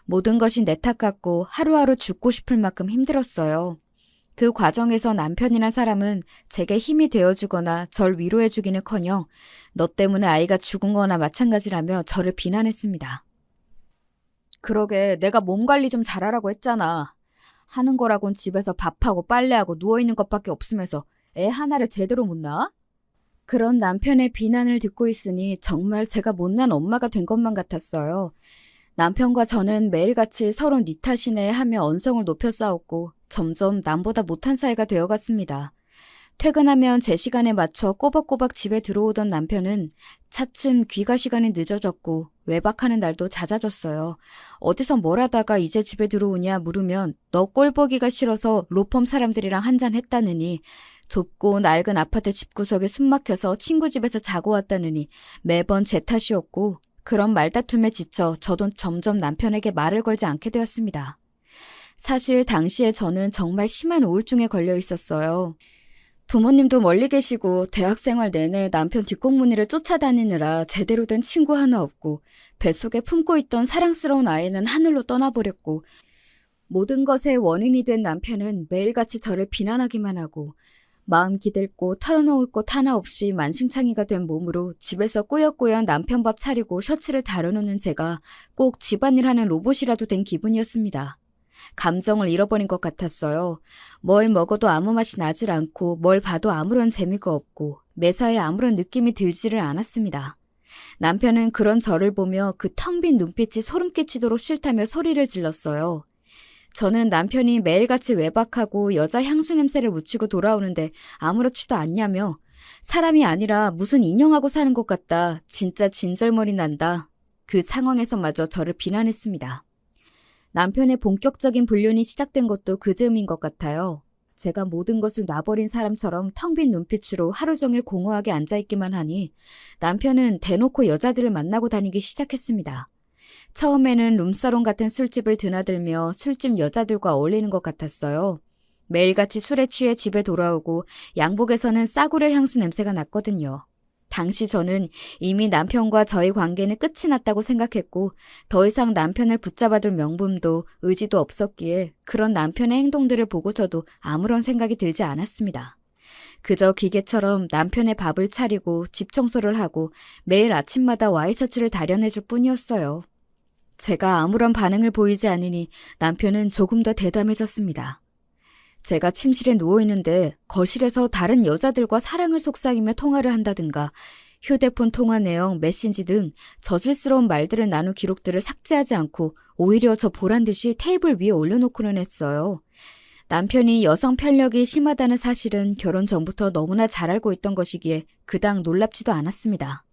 모든 것이 내 탓 같고 하루하루 죽고 싶을 만큼 힘들었어요. 그 과정에서 남편이란 사람은 제게 힘이 되어주거나 절 위로해주기는커녕 너 때문에 아이가 죽은 거나 마찬가지라며 저를 비난했습니다. 그러게 내가 몸 관리 좀 잘하라고 했잖아. 하는 거라곤 집에서 밥하고 빨래하고 누워있는 것밖에 없으면서 애 하나를 제대로 못 낳아? 그런 남편의 비난을 듣고 있으니 정말 제가 못난 엄마가 된 것만 같았어요. 남편과 저는 매일같이 서로 네 탓이네 하며 언성을 높여 싸웠고 점점 남보다 못한 사이가 되어갔습니다. 퇴근하면 제 시간에 맞춰 꼬박꼬박 집에 들어오던 남편은 차츰 귀가 시간이 늦어졌고 외박하는 날도 잦아졌어요. 어디서 뭘 하다가 이제 집에 들어오냐 물으면 너 꼴보기가 싫어서 로펌 사람들이랑 한잔 했다느니, 좁고 낡은 아파트 집구석에 숨막혀서 친구 집에서 자고 왔다느니 매번 제 탓이었고, 그런 말다툼에 지쳐 저도 점점 남편에게 말을 걸지 않게 되었습니다. 사실 당시에 저는 정말 심한 우울증에 걸려 있었어요. 부모님도 멀리 계시고 대학생활 내내 남편 뒷공무니를 쫓아다니느라 제대로 된 친구 하나 없고, 뱃속에 품고 있던 사랑스러운 아이는 하늘로 떠나버렸고, 모든 것의 원인이 된 남편은 매일같이 저를 비난하기만 하고, 마음 기댈고 털어놓을 곳 하나 없이 만신창이가 된 몸으로 집에서 꾸역꾸역 남편 밥 차리고 셔츠를 다려놓는 제가 꼭 집안일하는 로봇이라도 된 기분이었습니다. 감정을 잃어버린 것 같았어요. 뭘 먹어도 아무 맛이 나질 않고 뭘 봐도 아무런 재미가 없고 매사에 아무런 느낌이 들지를 않았습니다. 남편은 그런 저를 보며 그 텅 빈 눈빛이 소름 끼치도록 싫다며 소리를 질렀어요. 저는 남편이 매일같이 외박하고 여자 향수 냄새를 묻히고 돌아오는데 아무렇지도 않냐며, 사람이 아니라 무슨 인형하고 사는 것 같다. 진짜 진절머리 난다. 그 상황에서마저 저를 비난했습니다. 남편의 본격적인 불륜이 시작된 것도 그 즈음인 것 같아요. 제가 모든 것을 놔버린 사람처럼 텅 빈 눈빛으로 하루 종일 공허하게 앉아있기만 하니 남편은 대놓고 여자들을 만나고 다니기 시작했습니다. 처음에는 룸사롱 같은 술집을 드나들며 술집 여자들과 어울리는 것 같았어요. 매일같이 술에 취해 집에 돌아오고 양복에서는 싸구려 향수 냄새가 났거든요. 당시 저는 이미 남편과 저의 관계는 끝이 났다고 생각했고 더 이상 남편을 붙잡아둘 명분도 의지도 없었기에 그런 남편의 행동들을 보고서도 아무런 생각이 들지 않았습니다. 그저 기계처럼 남편의 밥을 차리고 집 청소를 하고 매일 아침마다 와이셔츠를 다려내줄 뿐이었어요. 제가 아무런 반응을 보이지 않으니 남편은 조금 더 대담해졌습니다. 제가 침실에 누워있는데 거실에서 다른 여자들과 사랑을 속삭이며 통화를 한다든가 휴대폰 통화 내용, 메신지 등 저질스러운 말들을 나눈 기록들을 삭제하지 않고 오히려 저 보란 듯이 테이블 위에 올려놓고는 했어요. 남편이 여성 편력이 심하다는 사실은 결혼 전부터 너무나 잘 알고 있던 것이기에 그닥 놀랍지도 않았습니다.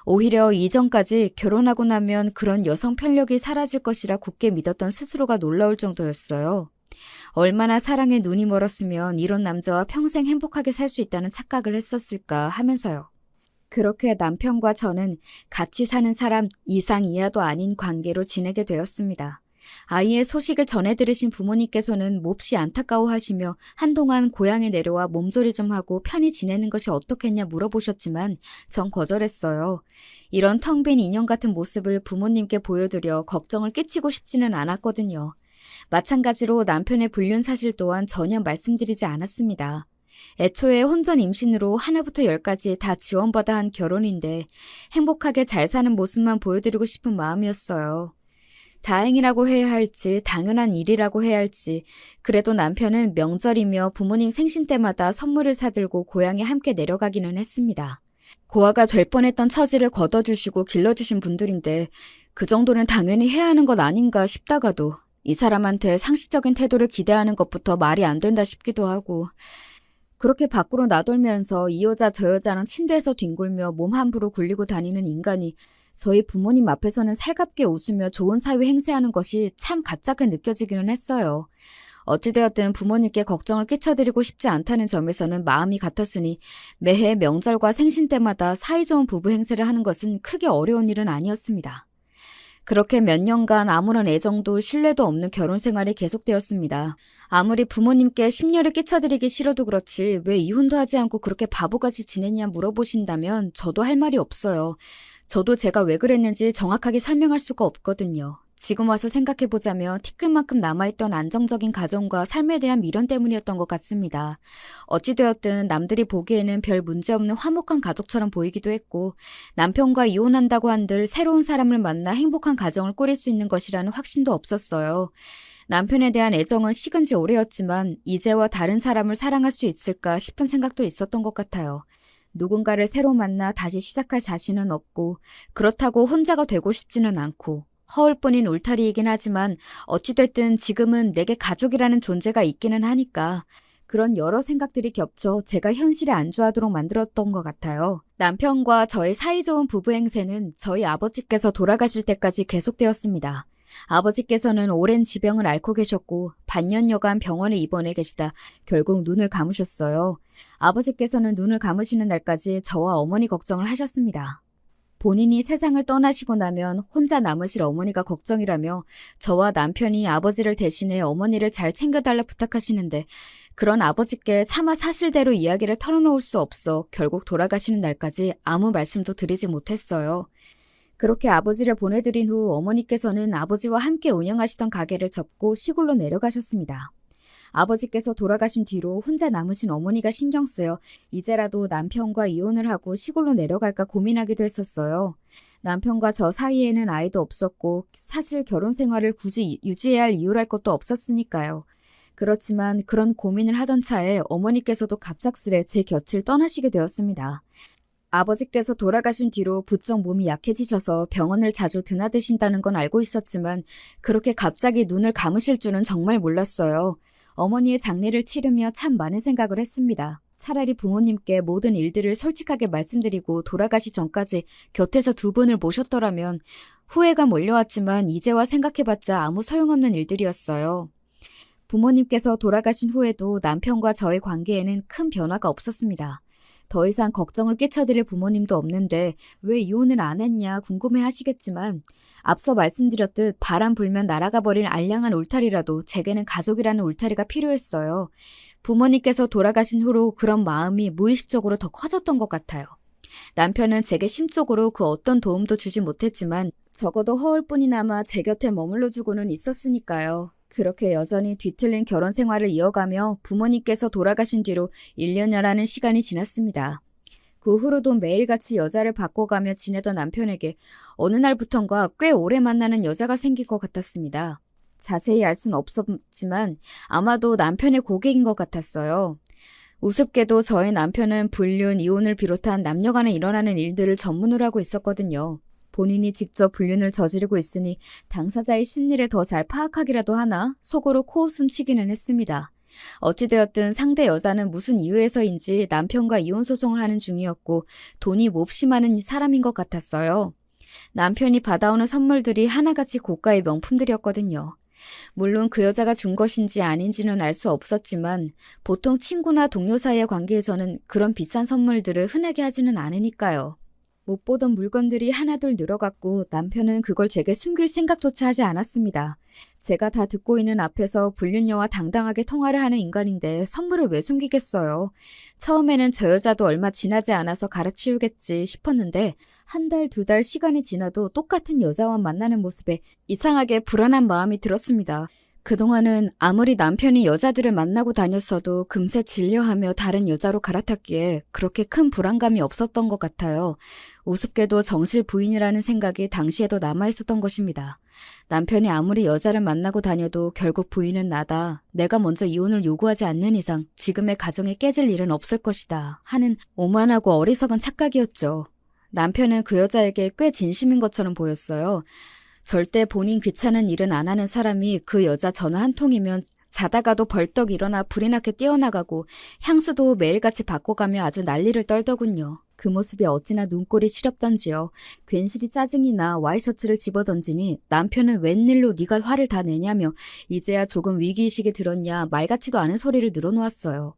오히려 이전까지 결혼하고 나면 그런 여성 편력이 사라질 것이라 굳게 믿었던 스스로가 놀라울 정도였어요. 얼마나 사랑에 눈이 멀었으면 이런 남자와 평생 행복하게 살 수 있다는 착각을 했었을까 하면서요. 그렇게 남편과 저는 같이 사는 사람 이상 이하도 아닌 관계로 지내게 되었습니다. 아이의 소식을 전해 들으신 부모님께서는 몹시 안타까워하시며 한동안 고향에 내려와 몸조리 좀 하고 편히 지내는 것이 어떻겠냐 물어보셨지만 전 거절했어요. 이런 텅 빈 인형 같은 모습을 부모님께 보여드려 걱정을 끼치고 싶지는 않았거든요. 마찬가지로 남편의 불륜 사실 또한 전혀 말씀드리지 않았습니다. 애초에 혼전 임신으로 하나부터 열까지 다 지원받아 한 결혼인데 행복하게 잘 사는 모습만 보여드리고 싶은 마음이었어요. 다행이라고 해야 할지 당연한 일이라고 해야 할지 그래도 남편은 명절이며 부모님 생신 때마다 선물을 사들고 고향에 함께 내려가기는 했습니다. 고아가 될 뻔했던 처지를 걷어주시고 길러주신 분들인데 그 정도는 당연히 해야 하는 것 아닌가 싶다가도 이 사람한테 상식적인 태도를 기대하는 것부터 말이 안 된다 싶기도 하고, 그렇게 밖으로 나돌면서 이 여자 저 여자랑 침대에서 뒹굴며 몸 함부로 굴리고 다니는 인간이 저희 부모님 앞에서는 살갑게 웃으며 좋은 사위 행세하는 것이 참 가짜게 느껴지기는 했어요. 어찌되었든 부모님께 걱정을 끼쳐드리고 싶지 않다는 점에서는 마음이 같았으니 매해 명절과 생신 때마다 사이좋은 부부 행세를 하는 것은 크게 어려운 일은 아니었습니다. 그렇게 몇 년간 아무런 애정도 신뢰도 없는 결혼 생활이 계속되었습니다. 아무리 부모님께 심려를 끼쳐드리기 싫어도 그렇지 왜 이혼도 하지 않고 그렇게 바보같이 지냈냐 물어보신다면 저도 할 말이 없어요. 저도 제가 왜 그랬는지 정확하게 설명할 수가 없거든요. 지금 와서 생각해보자면 티끌만큼 남아있던 안정적인 가정과 삶에 대한 미련 때문이었던 것 같습니다. 어찌되었든 남들이 보기에는 별 문제없는 화목한 가족처럼 보이기도 했고 남편과 이혼한다고 한들 새로운 사람을 만나 행복한 가정을 꾸릴 수 있는 것이라는 확신도 없었어요. 남편에 대한 애정은 식은 지 오래였지만 이제와 다른 사람을 사랑할 수 있을까 싶은 생각도 있었던 것 같아요. 누군가를 새로 만나 다시 시작할 자신은 없고 그렇다고 혼자가 되고 싶지는 않고 허울뿐인 울타리이긴 하지만 어찌됐든 지금은 내게 가족이라는 존재가 있기는 하니까 그런 여러 생각들이 겹쳐 제가 현실에 안주하도록 만들었던 것 같아요. 남편과 저의 사이좋은 부부 행세는 저희 아버지께서 돌아가실 때까지 계속되었습니다. 아버지께서는 오랜 지병을 앓고 계셨고 반년여간 병원에 입원해 계시다 결국 눈을 감으셨어요. 아버지께서는 눈을 감으시는 날까지 저와 어머니 걱정을 하셨습니다. 본인이 세상을 떠나시고 나면 혼자 남으실 어머니가 걱정이라며 저와 남편이 아버지를 대신해 어머니를 잘 챙겨달라 부탁하시는데 그런 아버지께 차마 사실대로 이야기를 털어놓을 수 없어 결국 돌아가시는 날까지 아무 말씀도 드리지 못했어요. 그렇게 아버지를 보내드린 후 어머니께서는 아버지와 함께 운영하시던 가게를 접고 시골로 내려가셨습니다. 아버지께서 돌아가신 뒤로 혼자 남으신 어머니가 신경 쓰여 이제라도 남편과 이혼을 하고 시골로 내려갈까 고민하기도 했었어요. 남편과 저 사이에는 아이도 없었고 사실 결혼 생활을 굳이 유지해야 할 이유랄 것도 없었으니까요. 그렇지만 그런 고민을 하던 차에 어머니께서도 갑작스레 제 곁을 떠나시게 되었습니다. 아버지께서 돌아가신 뒤로 부쩍 몸이 약해지셔서 병원을 자주 드나드신다는 건 알고 있었지만 그렇게 갑자기 눈을 감으실 줄은 정말 몰랐어요. 어머니의 장례를 치르며 참 많은 생각을 했습니다. 차라리 부모님께 모든 일들을 솔직하게 말씀드리고 돌아가시 전까지 곁에서 두 분을 모셨더라면 후회가 몰려왔지만 이제와 생각해봤자 아무 소용없는 일들이었어요. 부모님께서 돌아가신 후에도 남편과 저의 관계에는 큰 변화가 없었습니다. 더 이상 걱정을 끼쳐드릴 부모님도 없는데 왜 이혼을 안 했냐 궁금해 하시겠지만 앞서 말씀드렸듯 바람 불면 날아가 버릴 알량한 울타리라도 제게는 가족이라는 울타리가 필요했어요. 부모님께서 돌아가신 후로 그런 마음이 무의식적으로 더 커졌던 것 같아요. 남편은 제게 심적으로 그 어떤 도움도 주지 못했지만 적어도 허울뿐이나마 제 곁에 머물러주고는 있었으니까요. 그렇게 여전히 뒤틀린 결혼 생활을 이어가며 부모님께서 돌아가신 뒤로 1년여라는 시간이 지났습니다. 그 후로도 매일같이 여자를 바꿔가며 지내던 남편에게 어느 날부턴가 꽤 오래 만나는 여자가 생긴 것 같았습니다. 자세히 알 수는 없었지만 아마도 남편의 고객인 것 같았어요. 우습게도 저희 남편은 불륜, 이혼을 비롯한 남녀 간에 일어나는 일들을 전문으로 하고 있었거든요. 본인이 직접 불륜을 저지르고 있으니 당사자의 심리를 더 잘 파악하기라도 하나 속으로 코웃음 치기는 했습니다. 어찌되었든 상대 여자는 무슨 이유에서인지 남편과 이혼 소송을 하는 중이었고 돈이 몹시 많은 사람인 것 같았어요. 남편이 받아오는 선물들이 하나같이 고가의 명품들이었거든요. 물론 그 여자가 준 것인지 아닌지는 알 수 없었지만 보통 친구나 동료 사이의 관계에서는 그런 비싼 선물들을 흔하게 하지는 않으니까요. 못 보던 물건들이 하나둘 늘어갔고 남편은 그걸 제게 숨길 생각조차 하지 않았습니다. 제가 다 듣고 있는 앞에서 불륜녀와 당당하게 통화를 하는 인간인데 선물을 왜 숨기겠어요. 처음에는 저 여자도 얼마 지나지 않아서 갈아치우겠지 싶었는데 한 달, 두 달 시간이 지나도 똑같은 여자와 만나는 모습에 이상하게 불안한 마음이 들었습니다. 그동안은 아무리 남편이 여자들을 만나고 다녔어도 금세 질려하며 다른 여자로 갈아탔기에 그렇게 큰 불안감이 없었던 것 같아요. 우습게도 정실 부인이라는 생각이 당시에도 남아있었던 것입니다. 남편이 아무리 여자를 만나고 다녀도 결국 부인은 나다. 내가 먼저 이혼을 요구하지 않는 이상 지금의 가정에 깨질 일은 없을 것이다. 하는 오만하고 어리석은 착각이었죠. 남편은 그 여자에게 꽤 진심인 것처럼 보였어요. 절대 본인 귀찮은 일은 안 하는 사람이 그 여자 전화 한 통이면 자다가도 벌떡 일어나 불이 나게 뛰어나가고 향수도 매일같이 바꿔가며 아주 난리를 떨더군요. 그 모습이 어찌나 눈꼴이 시렵던지요. 괜시리 짜증이 나 와이셔츠를 집어던지니 남편은 웬일로 네가 화를 다 내냐며 이제야 조금 위기의식이 들었냐 말 같지도 않은 소리를 늘어놓았어요.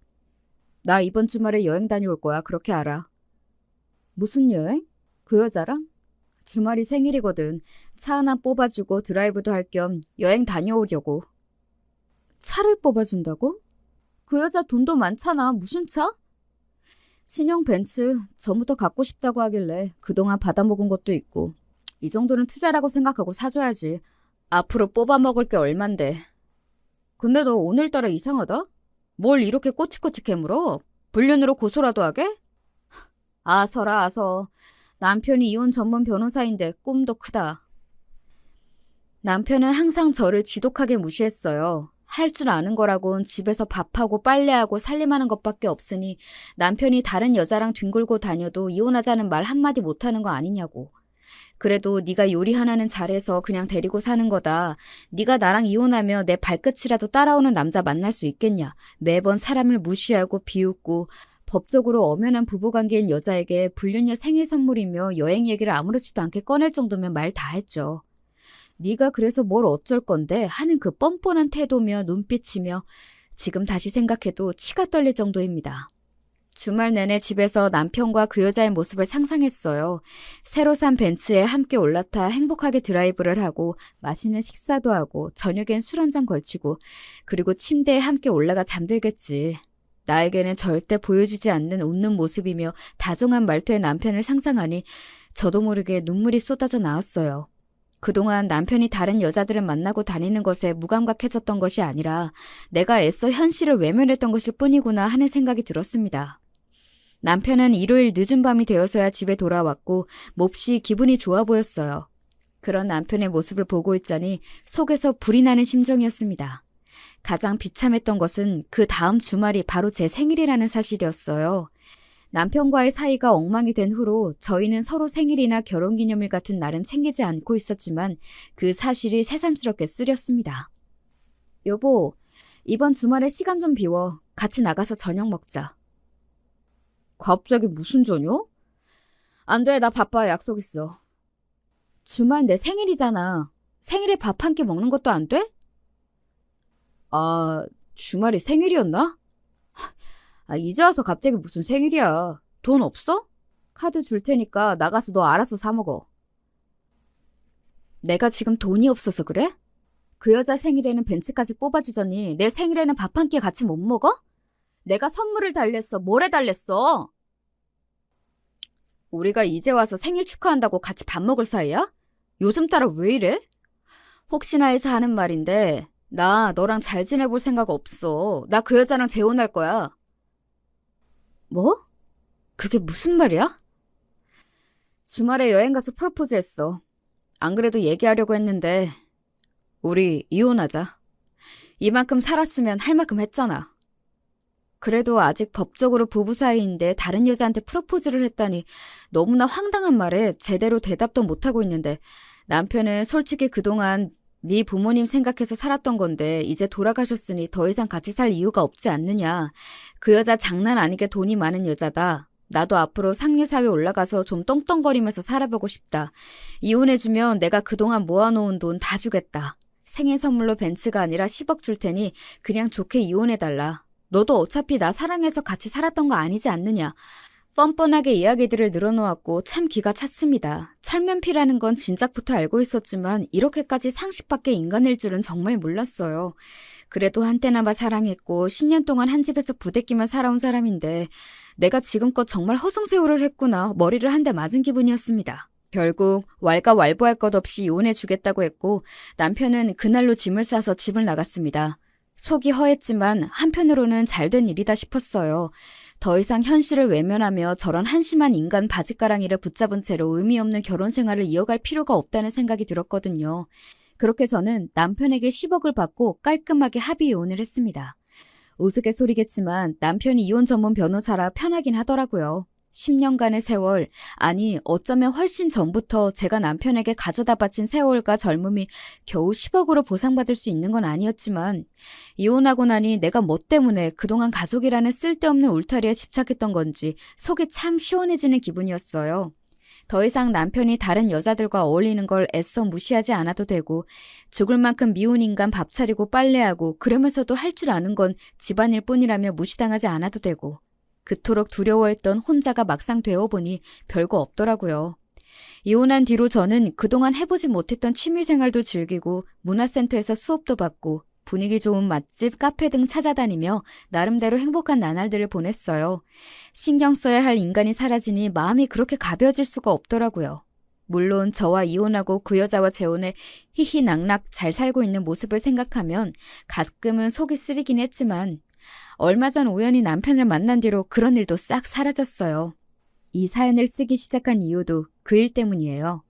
나 이번 주말에 여행 다녀올 거야. 그렇게 알아. 무슨 여행? 그 여자랑? 주말이 생일이거든. 차 하나 뽑아주고 드라이브도 할 겸 여행 다녀오려고. 차를 뽑아준다고? 그 여자 돈도 많잖아. 무슨 차? 신형 벤츠. 전부터 갖고 싶다고 하길래 그동안 받아먹은 것도 있고. 이 정도는 투자라고 생각하고 사줘야지. 앞으로 뽑아먹을 게 얼만데. 근데 너 오늘따라 이상하다? 뭘 이렇게 꼬치꼬치 캐물어? 불륜으로 고소라도 하게? 아서라 아서. 남편이 이혼 전문 변호사인데 꿈도 크다. 남편은 항상 저를 지독하게 무시했어요. 할 줄 아는 거라곤 집에서 밥하고 빨래하고 살림하는 것밖에 없으니 남편이 다른 여자랑 뒹굴고 다녀도 이혼하자는 말 한마디 못하는 거 아니냐고. 그래도 네가 요리 하나는 잘해서 그냥 데리고 사는 거다. 네가 나랑 이혼하며 내 발끝이라도 따라오는 남자 만날 수 있겠냐. 매번 사람을 무시하고 비웃고 법적으로 엄연한 부부관계인 여자에게 불륜녀 생일 선물이며 여행 얘기를 아무렇지도 않게 꺼낼 정도면 말 다 했죠. 네가 그래서 뭘 어쩔 건데 하는 그 뻔뻔한 태도며 눈빛이며 지금 다시 생각해도 치가 떨릴 정도입니다. 주말 내내 집에서 남편과 그 여자의 모습을 상상했어요. 새로 산 벤츠에 함께 올라타 행복하게 드라이브를 하고 맛있는 식사도 하고 저녁엔 술 한 잔 걸치고 그리고 침대에 함께 올라가 잠들겠지. 나에게는 절대 보여주지 않는 웃는 모습이며 다정한 말투의 남편을 상상하니 저도 모르게 눈물이 쏟아져 나왔어요. 그동안 남편이 다른 여자들을 만나고 다니는 것에 무감각해졌던 것이 아니라 내가 애써 현실을 외면했던 것일 뿐이구나 하는 생각이 들었습니다. 남편은 일요일 늦은 밤이 되어서야 집에 돌아왔고 몹시 기분이 좋아 보였어요. 그런 남편의 모습을 보고 있자니 속에서 불이 나는 심정이었습니다. 가장 비참했던 것은 그 다음 주말이 바로 제 생일이라는 사실이었어요. 남편과의 사이가 엉망이 된 후로 저희는 서로 생일이나 결혼기념일 같은 날은 챙기지 않고 있었지만 그 사실이 새삼스럽게 쓰렸습니다. 여보, 이번 주말에 시간 좀 비워. 같이 나가서 저녁 먹자. 갑자기 무슨 저녁? 안 돼, 나 바빠. 약속 있어. 주말 내 생일이잖아. 생일에 밥 한 끼 먹는 것도 안 돼? 아, 주말이 생일이었나? 이제 와서 갑자기 무슨 생일이야. 돈 없어? 카드 줄 테니까 나가서 너 알아서 사 먹어. 내가 지금 돈이 없어서 그래? 그 여자 생일에는 벤츠까지 뽑아주더니 내 생일에는 밥 한 끼 같이 못 먹어? 내가 선물을 달랬어. 뭘 해달랬어? 우리가 이제 와서 생일 축하한다고 같이 밥 먹을 사이야? 요즘 따라 왜 이래? 혹시나 해서 하는 말인데 나 너랑 잘 지내볼 생각 없어. 나 그 여자랑 재혼할 거야. 뭐? 그게 무슨 말이야? 주말에 여행 가서 프로포즈 했어. 안 그래도 얘기하려고 했는데 우리 이혼하자. 이만큼 살았으면 할 만큼 했잖아. 그래도 아직 법적으로 부부 사이인데 다른 여자한테 프로포즈를 했다니 너무나 황당한 말에 제대로 대답도 못하고 있는데 남편은 솔직히 그동안 네 부모님 생각해서 살았던 건데 이제 돌아가셨으니 더 이상 같이 살 이유가 없지 않느냐. 그 여자 장난 아니게 돈이 많은 여자다. 나도 앞으로 상류사회 올라가서 좀 떵떵거리면서 살아보고 싶다. 이혼해주면 내가 그동안 모아놓은 돈 다 주겠다. 생일 선물로 벤츠가 아니라 10억 줄 테니 그냥 좋게 이혼해달라. 너도 어차피 나 사랑해서 같이 살았던 거 아니지 않느냐. 뻔뻔하게 이야기들을 늘어놓았고 참 기가 찼습니다. 철면피라는 건 진작부터 알고 있었지만 이렇게까지 상식 밖의 인간일 줄은 정말 몰랐어요. 그래도 한때나마 사랑했고 10년 동안 한 집에서 부대끼며 살아온 사람인데 내가 지금껏 정말 허송세월을 했구나. 머리를 한 대 맞은 기분이었습니다. 결국 왈가왈부할 것 없이 이혼해주겠다고 했고 남편은 그날로 짐을 싸서 집을 나갔습니다. 속이 허했지만 한편으로는 잘된 일이다 싶었어요. 더 이상 현실을 외면하며 저런 한심한 인간 바짓가랑이를 붙잡은 채로 의미 없는 결혼 생활을 이어갈 필요가 없다는 생각이 들었거든요. 그렇게 저는 남편에게 10억을 받고 깔끔하게 합의 이혼을 했습니다. 우스갯소리겠지만 남편이 이혼 전문 변호사라 편하긴 하더라고요. 10년간의 세월, 아니 어쩌면 훨씬 전부터 제가 남편에게 가져다 바친 세월과 젊음이 겨우 10억으로 보상받을 수 있는 건 아니었지만 이혼하고 나니 내가 뭐 때문에 그동안 가족이라는 쓸데없는 울타리에 집착했던 건지 속이 참 시원해지는 기분이었어요. 더 이상 남편이 다른 여자들과 어울리는 걸 애써 무시하지 않아도 되고 죽을 만큼 미운 인간 밥 차리고 빨래하고 그러면서도 할 줄 아는 건 집안일 뿐이라며 무시당하지 않아도 되고 그토록 두려워했던 혼자가 막상 되어보니 별거 없더라고요. 이혼한 뒤로 저는 그동안 해보지 못했던 취미생활도 즐기고 문화센터에서 수업도 받고 분위기 좋은 맛집, 카페 등 찾아다니며 나름대로 행복한 나날들을 보냈어요. 신경 써야 할 인간이 사라지니 마음이 그렇게 가벼워질 수가 없더라고요. 물론 저와 이혼하고 그 여자와 재혼해 희희낙낙 잘 살고 있는 모습을 생각하면 가끔은 속이 쓰리긴 했지만 얼마 전 우연히 남편을 만난 뒤로 그런 일도 싹 사라졌어요. 이 사연을 쓰기 시작한 이유도 그 일 때문이에요.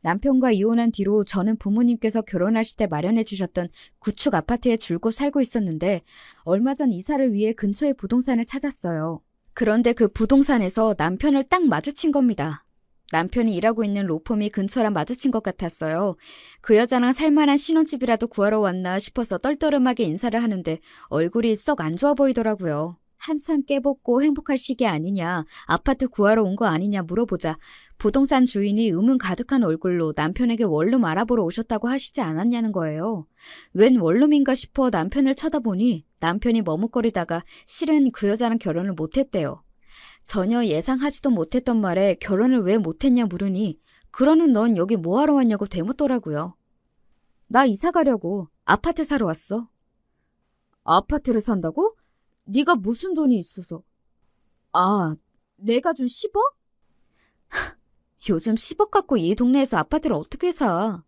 남편과 이혼한 뒤로 저는 부모님께서 결혼하실 때 마련해 주셨던 구축 아파트에 줄곧 살고 있었는데 얼마 전 이사를 위해 근처의 부동산을 찾았어요. 그런데 그 부동산에서 남편을 딱 마주친 겁니다. 남편이 일하고 있는 로펌이 근처라 마주친 것 같았어요. 그 여자랑 살만한 신혼집이라도 구하러 왔나 싶어서 떨떠름하게 인사를 하는데 얼굴이 썩 안 좋아 보이더라고요. 한참 깨벗고 행복할 시기 아니냐, 아파트 구하러 온 거 아니냐 물어보자 부동산 주인이 의문 가득한 얼굴로 남편에게 원룸 알아보러 오셨다고 하시지 않았냐는 거예요. 웬 원룸인가 싶어 남편을 쳐다보니 남편이 머뭇거리다가 실은 그 여자랑 결혼을 못했대요. 전혀 예상하지도 못했던 말에 결혼을 왜 못했냐 물으니 그러는 넌 여기 뭐하러 왔냐고 되묻더라고요. 나 이사 가려고 아파트 사러 왔어. 아파트를 산다고? 네가 무슨 돈이 있어서? 아, 내가 준 10억? 요즘 10억 갖고 이 동네에서 아파트를 어떻게 사?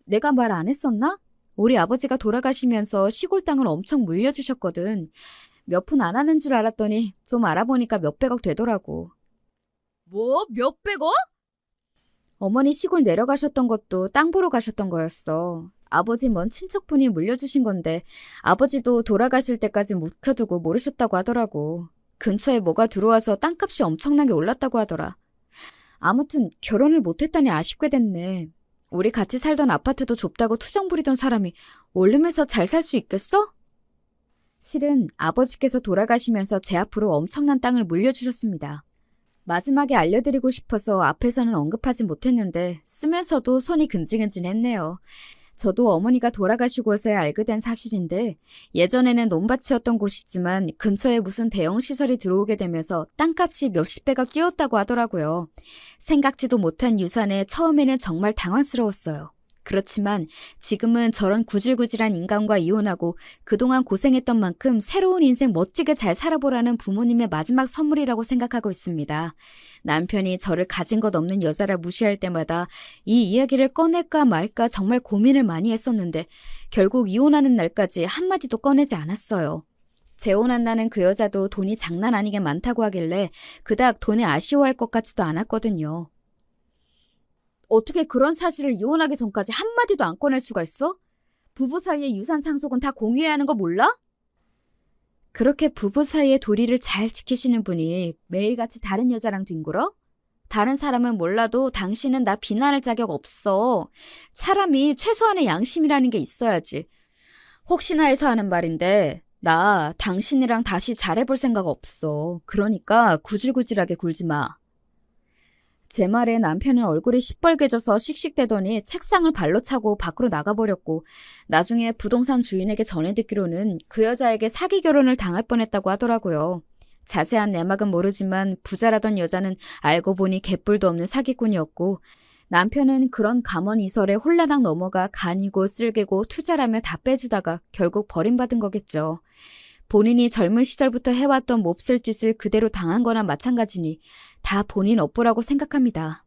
내가 말 안 했었나? 우리 아버지가 돌아가시면서 시골 땅을 엄청 물려주셨거든. 몇 푼 안 하는 줄 알았더니 좀 알아보니까 몇백억 되더라고. 뭐? 몇백억? 어머니 시골 내려가셨던 것도 땅 보러 가셨던 거였어. 아버지 먼 친척분이 물려주신 건데 아버지도 돌아가실 때까지 묵혀두고 모르셨다고 하더라고. 근처에 뭐가 들어와서 땅값이 엄청나게 올랐다고 하더라. 아무튼 결혼을 못했다니 아쉽게 됐네. 우리 같이 살던 아파트도 좁다고 투정 부리던 사람이 원룸에서 잘 살 수 있겠어? 실은 아버지께서 돌아가시면서 제 앞으로 엄청난 땅을 물려주셨습니다. 마지막에 알려드리고 싶어서 앞에서는 언급하지 못했는데 쓰면서도 손이 근질근질했네요. 저도 어머니가 돌아가시고서야 알게 된 사실인데 예전에는 논밭이었던 곳이지만 근처에 무슨 대형 시설이 들어오게 되면서 땅값이 몇십 배가 뛰었다고 하더라고요. 생각지도 못한 유산에 처음에는 정말 당황스러웠어요. 그렇지만 지금은 저런 구질구질한 인간과 이혼하고 그동안 고생했던 만큼 새로운 인생 멋지게 잘 살아보라는 부모님의 마지막 선물이라고 생각하고 있습니다. 남편이 저를 가진 것 없는 여자라 무시할 때마다 이 이야기를 꺼낼까 말까 정말 고민을 많이 했었는데 결국 이혼하는 날까지 한마디도 꺼내지 않았어요. 재혼한다는 그 여자도 돈이 장난 아니게 많다고 하길래 그닥 돈에 아쉬워할 것 같지도 않았거든요. 어떻게 그런 사실을 이혼하기 전까지 한마디도 안 꺼낼 수가 있어? 부부 사이의 유산 상속은 다 공유해야 하는 거 몰라? 그렇게 부부 사이의 도리를 잘 지키시는 분이 매일같이 다른 여자랑 뒹굴어? 다른 사람은 몰라도 당신은 나 비난할 자격 없어. 사람이 최소한의 양심이라는 게 있어야지. 혹시나 해서 하는 말인데 나 당신이랑 다시 잘해볼 생각 없어. 그러니까 구질구질하게 굴지 마. 제 말에 남편은 얼굴이 시뻘개져서 씩씩대더니 책상을 발로 차고 밖으로 나가버렸고 나중에 부동산 주인에게 전해 듣기로는 그 여자에게 사기 결혼을 당할 뻔했다고 하더라고요. 자세한 내막은 모르지만 부자라던 여자는 알고 보니 개뿔도 없는 사기꾼이었고 남편은 그런 감언이설에 홀라당 넘어가 간이고 쓸개고 투자라며 다 빼주다가 결국 버림받은 거겠죠. 본인이 젊은 시절부터 해왔던 몹쓸 짓을 그대로 당한 거나 마찬가지니 다 본인 업보라고 생각합니다.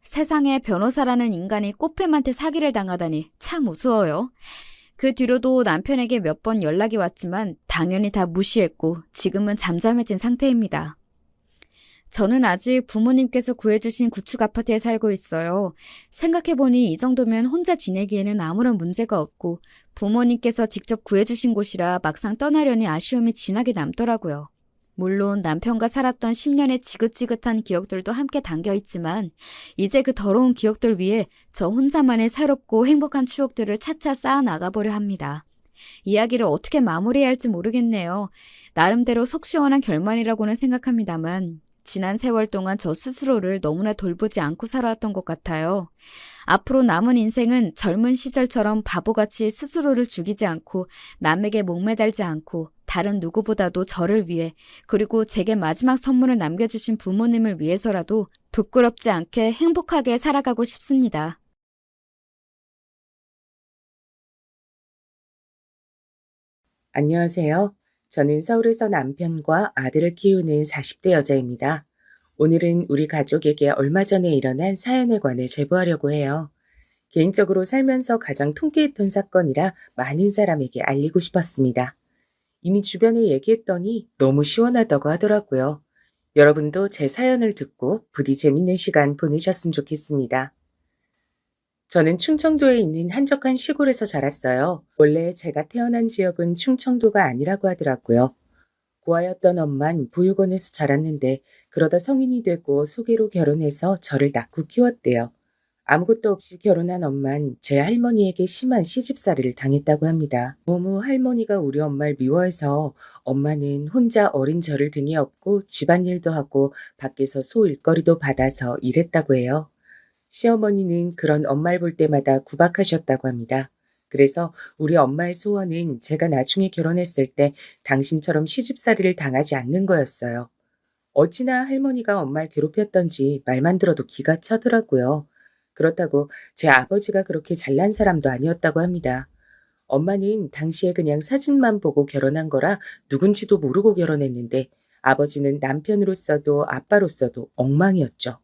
세상에 변호사라는 인간이 꽃뱀한테 사기를 당하다니 참 우스워요. 그 뒤로도 남편에게 몇 번 연락이 왔지만 당연히 다 무시했고 지금은 잠잠해진 상태입니다. 저는 아직 부모님께서 구해주신 구축 아파트에 살고 있어요. 생각해보니 이 정도면 혼자 지내기에는 아무런 문제가 없고 부모님께서 직접 구해주신 곳이라 막상 떠나려니 아쉬움이 진하게 남더라고요. 물론 남편과 살았던 10년의 지긋지긋한 기억들도 함께 담겨있지만 이제 그 더러운 기억들 위에 저 혼자만의 새롭고 행복한 추억들을 차차 쌓아 나가보려 합니다. 이야기를 어떻게 마무리해야 할지 모르겠네요. 나름대로 속 시원한 결말이라고는 생각합니다만 지난 세월 동안 저 스스로를 너무나 돌보지 않고 살아왔던 것 같아요. 앞으로 남은 인생은 젊은 시절처럼 바보같이 스스로를 죽이지 않고 남에게 목매달지 않고 다른 누구보다도 저를 위해 그리고 제게 마지막 선물을 남겨주신 부모님을 위해서라도 부끄럽지 않게 행복하게 살아가고 싶습니다. 안녕하세요. 저는 서울에서 남편과 아들을 키우는 40대 여자입니다. 오늘은 우리 가족에게 얼마 전에 일어난 사연에 관해 제보하려고 해요. 개인적으로 살면서 가장 통쾌했던 사건이라 많은 사람에게 알리고 싶었습니다. 이미 주변에 얘기했더니 너무 시원하다고 하더라고요. 여러분도 제 사연을 듣고 부디 재밌는 시간 보내셨으면 좋겠습니다. 저는 충청도에 있는 한적한 시골에서 자랐어요. 원래 제가 태어난 지역은 충청도가 아니라고 하더라고요. 고아였던 엄만 보육원에서 자랐는데 그러다 성인이 되고 소개로 결혼해서 저를 낳고 키웠대요. 아무것도 없이 결혼한 엄만 제 할머니에게 심한 시집살이를 당했다고 합니다. 너무 할머니가 우리 엄마를 미워해서 엄마는 혼자 어린 저를 등에 업고 집안일도 하고 밖에서 소일거리도 받아서 일했다고 해요. 시어머니는 그런 엄마를 볼 때마다 구박하셨다고 합니다. 그래서 우리 엄마의 소원은 제가 나중에 결혼했을 때 당신처럼 시집살이를 당하지 않는 거였어요. 어찌나 할머니가 엄마를 괴롭혔던지 말만 들어도 기가 차더라고요. 그렇다고 제 아버지가 그렇게 잘난 사람도 아니었다고 합니다. 엄마는 당시에 그냥 사진만 보고 결혼한 거라 누군지도 모르고 결혼했는데 아버지는 남편으로서도 아빠로서도 엉망이었죠.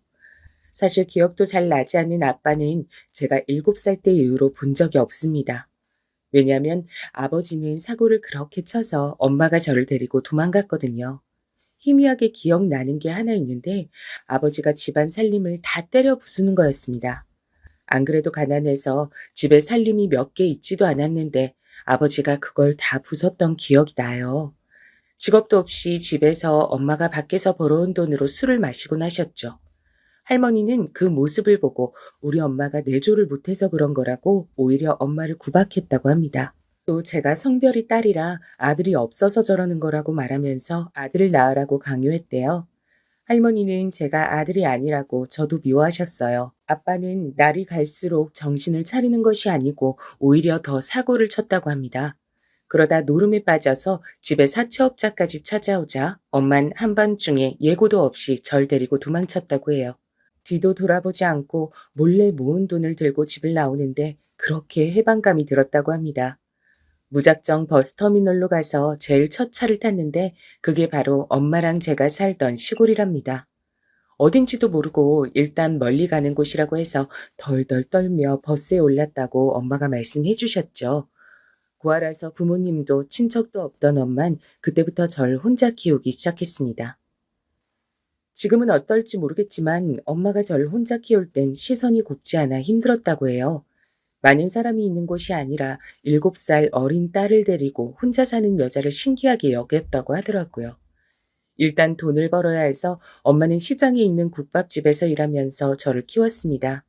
사실 기억도 잘 나지 않는 아빠는 제가 7살 때 이후로 본 적이 없습니다. 왜냐하면 아버지는 사고를 그렇게 쳐서 엄마가 저를 데리고 도망갔거든요. 희미하게 기억나는 게 하나 있는데 아버지가 집안 살림을 다 때려 부수는 거였습니다. 안 그래도 가난해서 집에 살림이 몇 개 있지도 않았는데 아버지가 그걸 다 부쉈던 기억이 나요. 직업도 없이 집에서 엄마가 밖에서 벌어온 돈으로 술을 마시곤 하셨죠. 할머니는 그 모습을 보고 우리 엄마가 내조를 못해서 그런 거라고 오히려 엄마를 구박했다고 합니다. 또 제가 성별이 딸이라 아들이 없어서 저러는 거라고 말하면서 아들을 낳으라고 강요했대요. 할머니는 제가 아들이 아니라고 저도 미워하셨어요. 아빠는 날이 갈수록 정신을 차리는 것이 아니고 오히려 더 사고를 쳤다고 합니다. 그러다 노름에 빠져서 집에 사채업자까지 찾아오자 엄만 한밤중에 예고도 없이 절 데리고 도망쳤다고 해요. 뒤도 돌아보지 않고 몰래 모은 돈을 들고 집을 나오는데 그렇게 해방감이 들었다고 합니다. 무작정 버스터미널로 가서 제일 첫 차를 탔는데 그게 바로 엄마랑 제가 살던 시골이랍니다. 어딘지도 모르고 일단 멀리 가는 곳이라고 해서 덜덜 떨며 버스에 올랐다고 엄마가 말씀해 주셨죠. 고아라서 부모님도 친척도 없던 엄만 그때부터 절 혼자 키우기 시작했습니다. 지금은 어떨지 모르겠지만 엄마가 절 혼자 키울 땐 시선이 곱지 않아 힘들었다고 해요. 많은 사람이 있는 곳이 아니라 7살 어린 딸을 데리고 혼자 사는 여자를 신기하게 여겼다고 하더라고요. 일단 돈을 벌어야 해서 엄마는 시장에 있는 국밥집에서 일하면서 저를 키웠습니다.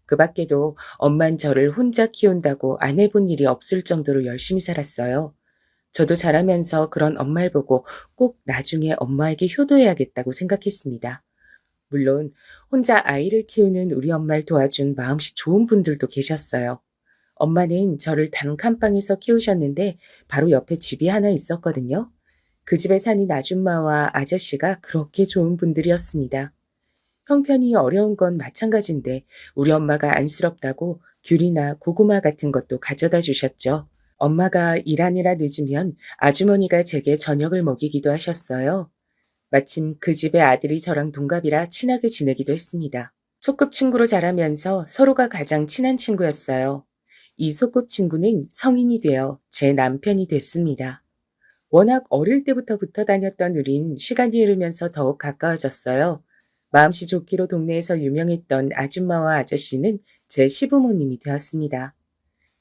그 밖에도 엄만 저를 혼자 키운다고 안 해본 일이 없을 정도로 열심히 살았어요. 저도 자라면서 그런 엄마를 보고 꼭 나중에 엄마에게 효도해야겠다고 생각했습니다. 물론 혼자 아이를 키우는 우리 엄마를 도와준 마음씨 좋은 분들도 계셨어요. 엄마는 저를 단칸방에서 키우셨는데 바로 옆에 집이 하나 있었거든요. 그 집에 사는 아줌마와 아저씨가 그렇게 좋은 분들이었습니다. 형편이 어려운 건 마찬가지인데 우리 엄마가 안쓰럽다고 귤이나 고구마 같은 것도 가져다 주셨죠. 엄마가 일하느라 늦으면 아주머니가 제게 저녁을 먹이기도 하셨어요. 마침 그 집의 아들이 저랑 동갑이라 친하게 지내기도 했습니다. 소꿉친구로 자라면서 서로가 가장 친한 친구였어요. 이 소꿉친구는 성인이 되어 제 남편이 됐습니다. 워낙 어릴 때부터 붙어 다녔던 우린 시간이 흐르면서 더욱 가까워졌어요. 마음씨 좋기로 동네에서 유명했던 아줌마와 아저씨는 제 시부모님이 되었습니다.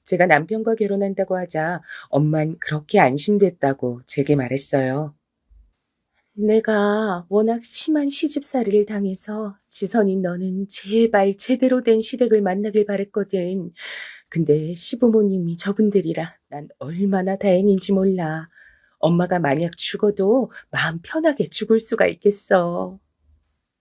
제가 남편과 결혼한다고 하자 엄만 그렇게 안심됐다고 제게 말했어요. 내가 워낙 심한 시집살이를 당해서 지선이 너는 제발 제대로 된 시댁을 만나길 바랬거든. 근데 시부모님이 저분들이라 난 얼마나 다행인지 몰라. 엄마가 만약 죽어도 마음 편하게 죽을 수가 있겠어.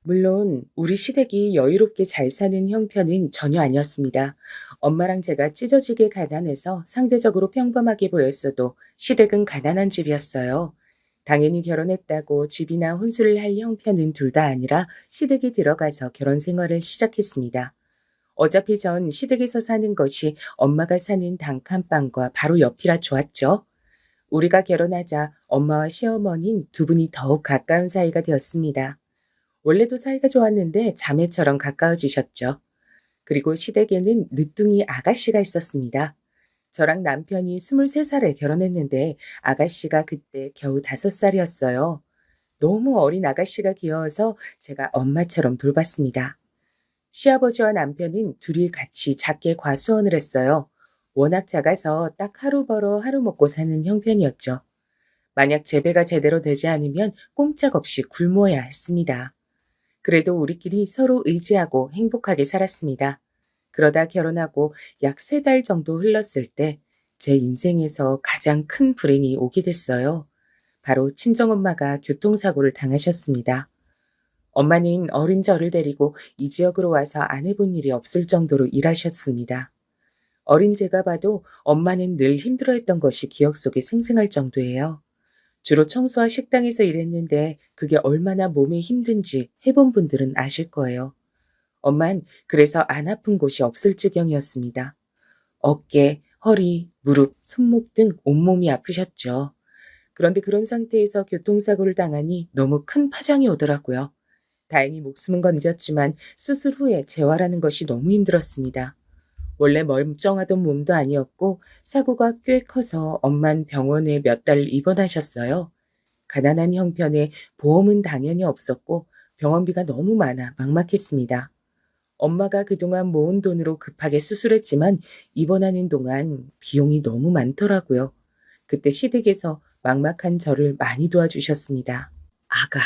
물론 우리 시댁이 여유롭게 잘 사는 형편은 전혀 아니었습니다. 엄마랑 제가 찢어지게 가난해서 상대적으로 평범하게 보였어도 시댁은 가난한 집이었어요. 당연히 결혼했다고 집이나 혼수를 할 형편은 둘 다 아니라 시댁에 들어가서 결혼 생활을 시작했습니다. 어차피 전 시댁에서 사는 것이 엄마가 사는 단칸방과 바로 옆이라 좋았죠. 우리가 결혼하자 엄마와 시어머니는 두 분이 더욱 가까운 사이가 되었습니다. 원래도 사이가 좋았는데 자매처럼 가까워지셨죠. 그리고 시댁에는 늦둥이 아가씨가 있었습니다. 저랑 남편이 23살에 결혼했는데 아가씨가 그때 겨우 5살이었어요. 너무 어린 아가씨가 귀여워서 제가 엄마처럼 돌봤습니다. 시아버지와 남편은 둘이 같이 작게 과수원을 했어요. 워낙 작아서 딱 하루 벌어 하루 먹고 사는 형편이었죠. 만약 재배가 제대로 되지 않으면 꼼짝없이 굶어야 했습니다. 그래도 우리끼리 서로 의지하고 행복하게 살았습니다. 그러다 결혼하고 약 3달 정도 흘렀을 때 제 인생에서 가장 큰 불행이 오게 됐어요. 바로 친정엄마가 교통사고를 당하셨습니다. 엄마는 어린 저를 데리고 이 지역으로 와서 안 해본 일이 없을 정도로 일하셨습니다. 어린 제가 봐도 엄마는 늘 힘들어했던 것이 기억 속에 생생할 정도예요. 주로 청소와 식당에서 일했는데 그게 얼마나 몸에 힘든지 해본 분들은 아실 거예요. 엄만 그래서 안 아픈 곳이 없을 지경이었습니다. 어깨, 허리, 무릎, 손목 등 온몸이 아프셨죠. 그런데 그런 상태에서 교통사고를 당하니 너무 큰 파장이 오더라고요. 다행히 목숨은 건졌지만 수술 후에 재활하는 것이 너무 힘들었습니다. 원래 멀쩡하던 몸도 아니었고 사고가 꽤 커서 엄만 병원에 몇 달 입원하셨어요. 가난한 형편에 보험은 당연히 없었고 병원비가 너무 많아 막막했습니다. 엄마가 그동안 모은 돈으로 급하게 수술했지만 입원하는 동안 비용이 너무 많더라고요. 그때 시댁에서 막막한 저를 많이 도와주셨습니다. 아가,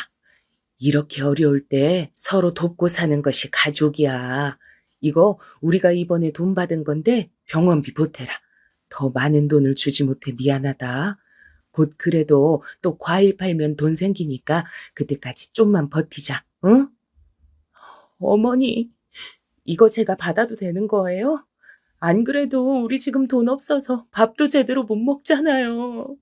이렇게 어려울 때 서로 돕고 사는 것이 가족이야. 이거 우리가 이번에 돈 받은 건데 병원비 보태라. 더 많은 돈을 주지 못해 미안하다. 곧 그래도 또 과일 팔면 돈 생기니까 그때까지 좀만 버티자. 응? 어머니, 이거 제가 받아도 되는 거예요? 안 그래도 우리 지금 돈 없어서 밥도 제대로 못 먹잖아요.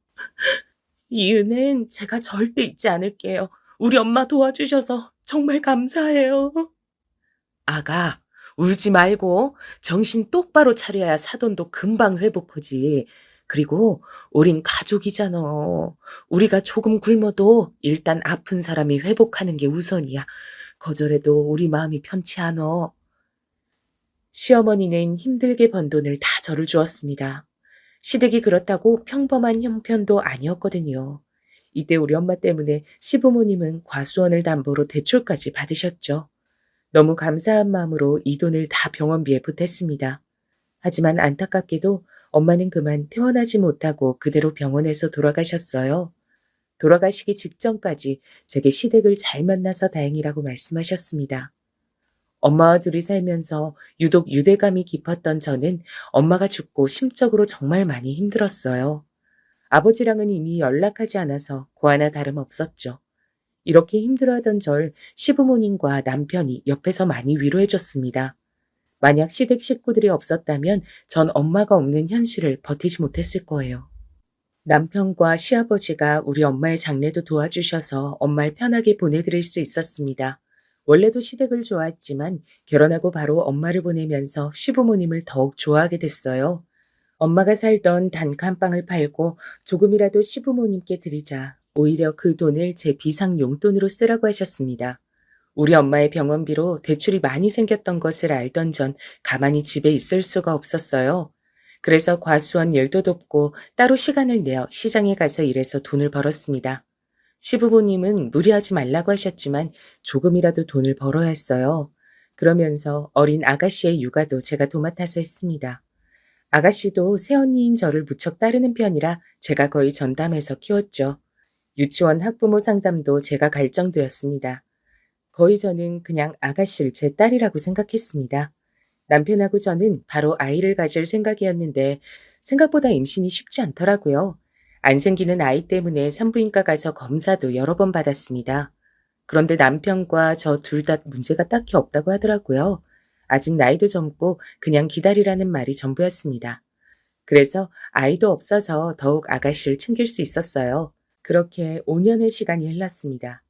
이 은혜는 제가 절대 잊지 않을게요. 우리 엄마 도와주셔서 정말 감사해요. 아가, 울지 말고 정신 똑바로 차려야 사돈도 금방 회복하지. 그리고 우린 가족이잖아. 우리가 조금 굶어도 일단 아픈 사람이 회복하는 게 우선이야. 거절해도 우리 마음이 편치 않아. 시어머니는 힘들게 번 돈을 다 저를 주었습니다. 시댁이 그렇다고 평범한 형편도 아니었거든요. 이때 우리 엄마 때문에 시부모님은 과수원을 담보로 대출까지 받으셨죠. 너무 감사한 마음으로 이 돈을 다 병원비에 보탰습니다. 하지만 안타깝게도 엄마는 그만 퇴원하지 못하고 그대로 병원에서 돌아가셨어요. 돌아가시기 직전까지 제게 시댁을 잘 만나서 다행이라고 말씀하셨습니다. 엄마와 둘이 살면서 유독 유대감이 깊었던 저는 엄마가 죽고 심적으로 정말 많이 힘들었어요. 아버지랑은 이미 연락하지 않아서 고아나 다름없었죠. 이렇게 힘들어하던 절 시부모님과 남편이 옆에서 많이 위로해줬습니다. 만약 시댁 식구들이 없었다면 전 엄마가 없는 현실을 버티지 못했을 거예요. 남편과 시아버지가 우리 엄마의 장례도 도와주셔서 엄마를 편하게 보내드릴 수 있었습니다. 원래도 시댁을 좋아했지만 결혼하고 바로 엄마를 보내면서 시부모님을 더욱 좋아하게 됐어요. 엄마가 살던 단칸방을 팔고 조금이라도 시부모님께 드리자 오히려 그 돈을 제 비상 용돈으로 쓰라고 하셨습니다. 우리 엄마의 병원비로 대출이 많이 생겼던 것을 알던 전 가만히 집에 있을 수가 없었어요. 그래서 과수원 일도 돕고 따로 시간을 내어 시장에 가서 일해서 돈을 벌었습니다. 시부모님은 무리하지 말라고 하셨지만 조금이라도 돈을 벌어야 했어요. 그러면서 어린 아가씨의 육아도 제가 도맡아서 했습니다. 아가씨도 새언니인 저를 무척 따르는 편이라 제가 거의 전담해서 키웠죠. 유치원 학부모 상담도 제가 갈 정도였습니다. 거의 저는 그냥 아가씨를 제 딸이라고 생각했습니다. 남편하고 저는 바로 아이를 가질 생각이었는데 생각보다 임신이 쉽지 않더라고요. 안 생기는 아이 때문에 산부인과 가서 검사도 여러 번 받았습니다. 그런데 남편과 저 둘 다 문제가 딱히 없다고 하더라고요. 아직 나이도 젊고 그냥 기다리라는 말이 전부였습니다. 그래서 아이도 없어서 더욱 아가씨를 챙길 수 있었어요. 그렇게 5년의 시간이 흘렀습니다.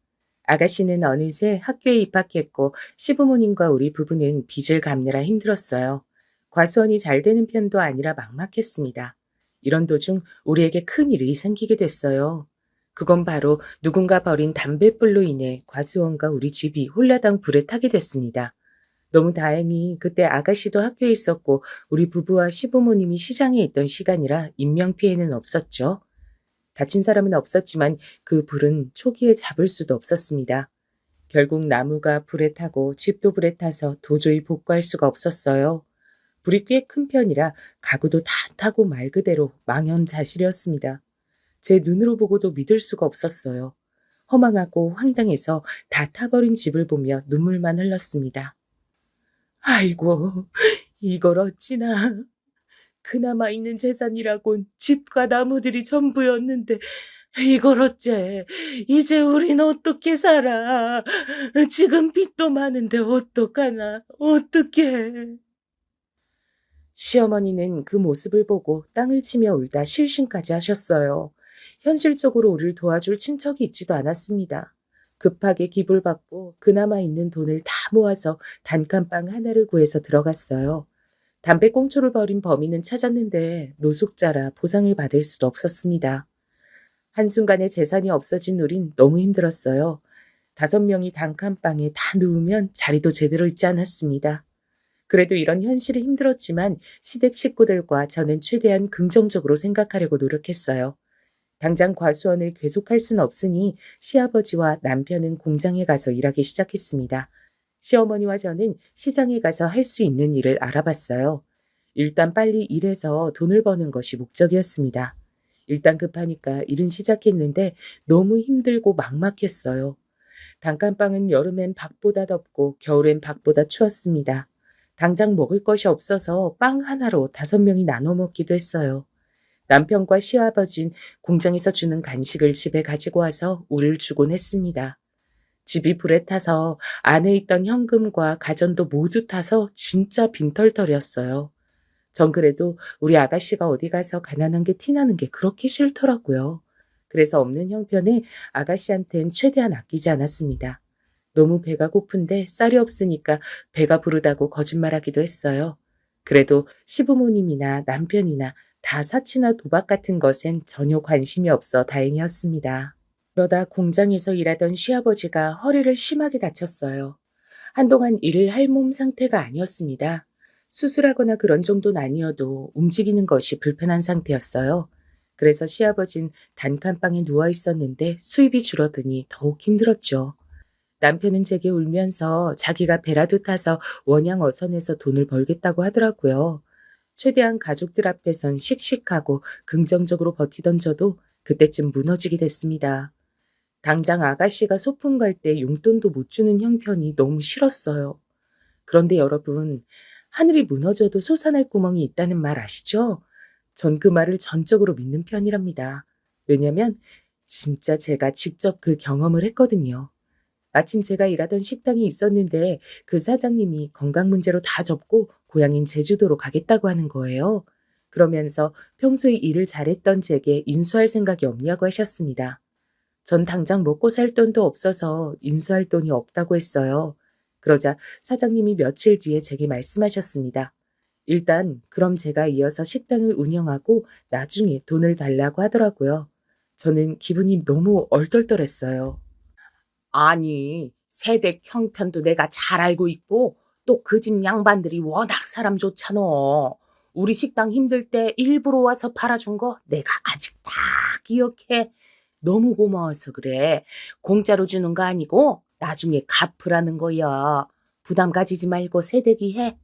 아가씨는 어느새 학교에 입학했고 시부모님과 우리 부부는 빚을 갚느라 힘들었어요. 과수원이 잘 되는 편도 아니라 막막했습니다. 이런 도중 우리에게 큰 일이 생기게 됐어요. 그건 바로 누군가 버린 담뱃불로 인해 과수원과 우리 집이 홀라당 불에 타게 됐습니다. 너무 다행히 그때 아가씨도 학교에 있었고 우리 부부와 시부모님이 시장에 있던 시간이라 인명피해는 없었죠. 다친 사람은 없었지만 그 불은 초기에 잡을 수도 없었습니다. 결국 나무가 불에 타고 집도 불에 타서 도저히 복구할 수가 없었어요. 불이 꽤 큰 편이라 가구도 다 타고 말 그대로 망연자실이었습니다. 제 눈으로 보고도 믿을 수가 없었어요. 허망하고 황당해서 다 타버린 집을 보며 눈물만 흘렀습니다. 아이고, 이걸 어찌나. 그나마 있는 재산이라곤 집과 나무들이 전부였는데 이걸 어째. 이제 우린 어떻게 살아. 지금 빚도 많은데 어떡하나. 어떡해. 시어머니는 그 모습을 보고 땅을 치며 울다 실신까지 하셨어요. 현실적으로 우리를 도와줄 친척이 있지도 않았습니다. 급하게 기부를 받고 그나마 있는 돈을 다 모아서 단칸방 하나를 구해서 들어갔어요. 담배꽁초를 버린 범인은 찾았는데 노숙자라 보상을 받을 수도 없었습니다. 한순간에 재산이 없어진 우린 너무 힘들었어요. 5명이 단칸방에 다 누우면 자리도 제대로 있지 않았습니다. 그래도 이런 현실이 힘들었지만 시댁 식구들과 저는 최대한 긍정적으로 생각하려고 노력했어요. 당장 과수원을 계속할 수는 없으니 시아버지와 남편은 공장에 가서 일하기 시작했습니다. 시어머니와 저는 시장에 가서 할 수 있는 일을 알아봤어요. 일단 빨리 일해서 돈을 버는 것이 목적이었습니다. 일단 급하니까 일은 시작했는데 너무 힘들고 막막했어요. 단칸방은 여름엔 밖보다 덥고 겨울엔 밖보다 추웠습니다. 당장 먹을 것이 없어서 빵 하나로 5명이 나눠 먹기도 했어요. 남편과 시아버진 공장에서 주는 간식을 집에 가지고 와서 우릴 주곤 했습니다. 집이 불에 타서 안에 있던 현금과 가전도 모두 타서 진짜 빈털털이었어요. 전 그래도 우리 아가씨가 어디 가서 가난한 게 티나는 게 그렇게 싫더라고요. 그래서 없는 형편에 아가씨한텐 최대한 아끼지 않았습니다. 너무 배가 고픈데 쌀이 없으니까 배가 부르다고 거짓말하기도 했어요. 그래도 시부모님이나 남편이나 다 사치나 도박 같은 것엔 전혀 관심이 없어 다행이었습니다. 그러다 공장에서 일하던 시아버지가 허리를 심하게 다쳤어요. 한동안 일을 할 몸 상태가 아니었습니다. 수술하거나 그런 정도는 아니어도 움직이는 것이 불편한 상태였어요. 그래서 시아버진 단칸방에 누워 있었는데 수입이 줄어드니 더욱 힘들었죠. 남편은 제게 울면서 자기가 배라도 타서 원양 어선에서 돈을 벌겠다고 하더라고요. 최대한 가족들 앞에선 씩씩하고 긍정적으로 버티던 저도 그때쯤 무너지게 됐습니다. 당장 아가씨가 소풍 갈 때 용돈도 못 주는 형편이 너무 싫었어요. 그런데 여러분, 하늘이 무너져도 솟아날 구멍이 있다는 말 아시죠? 전 그 말을 전적으로 믿는 편이랍니다. 왜냐면 진짜 제가 직접 그 경험을 했거든요. 마침 제가 일하던 식당이 있었는데 그 사장님이 건강 문제로 다 접고 고향인 제주도로 가겠다고 하는 거예요. 그러면서 평소에 일을 잘했던 제게 인수할 생각이 없냐고 하셨습니다. 전 당장 먹고 살 돈도 없어서 인수할 돈이 없다고 했어요. 그러자 사장님이 며칠 뒤에 제게 말씀하셨습니다. 일단 그럼 제가 이어서 식당을 운영하고 나중에 돈을 달라고 하더라고요. 저는 기분이 너무 얼떨떨했어요. 아니, 세댁 형편도 내가 잘 알고 있고 또 그 집 양반들이 워낙 사람 좋잖아. 우리 식당 힘들 때 일부러 와서 팔아준 거 내가 아직 다 기억해. 너무 고마워서 그래. 공짜로 주는 거 아니고 나중에 갚으라는 거야. 부담 가지지 말고 세대기 해.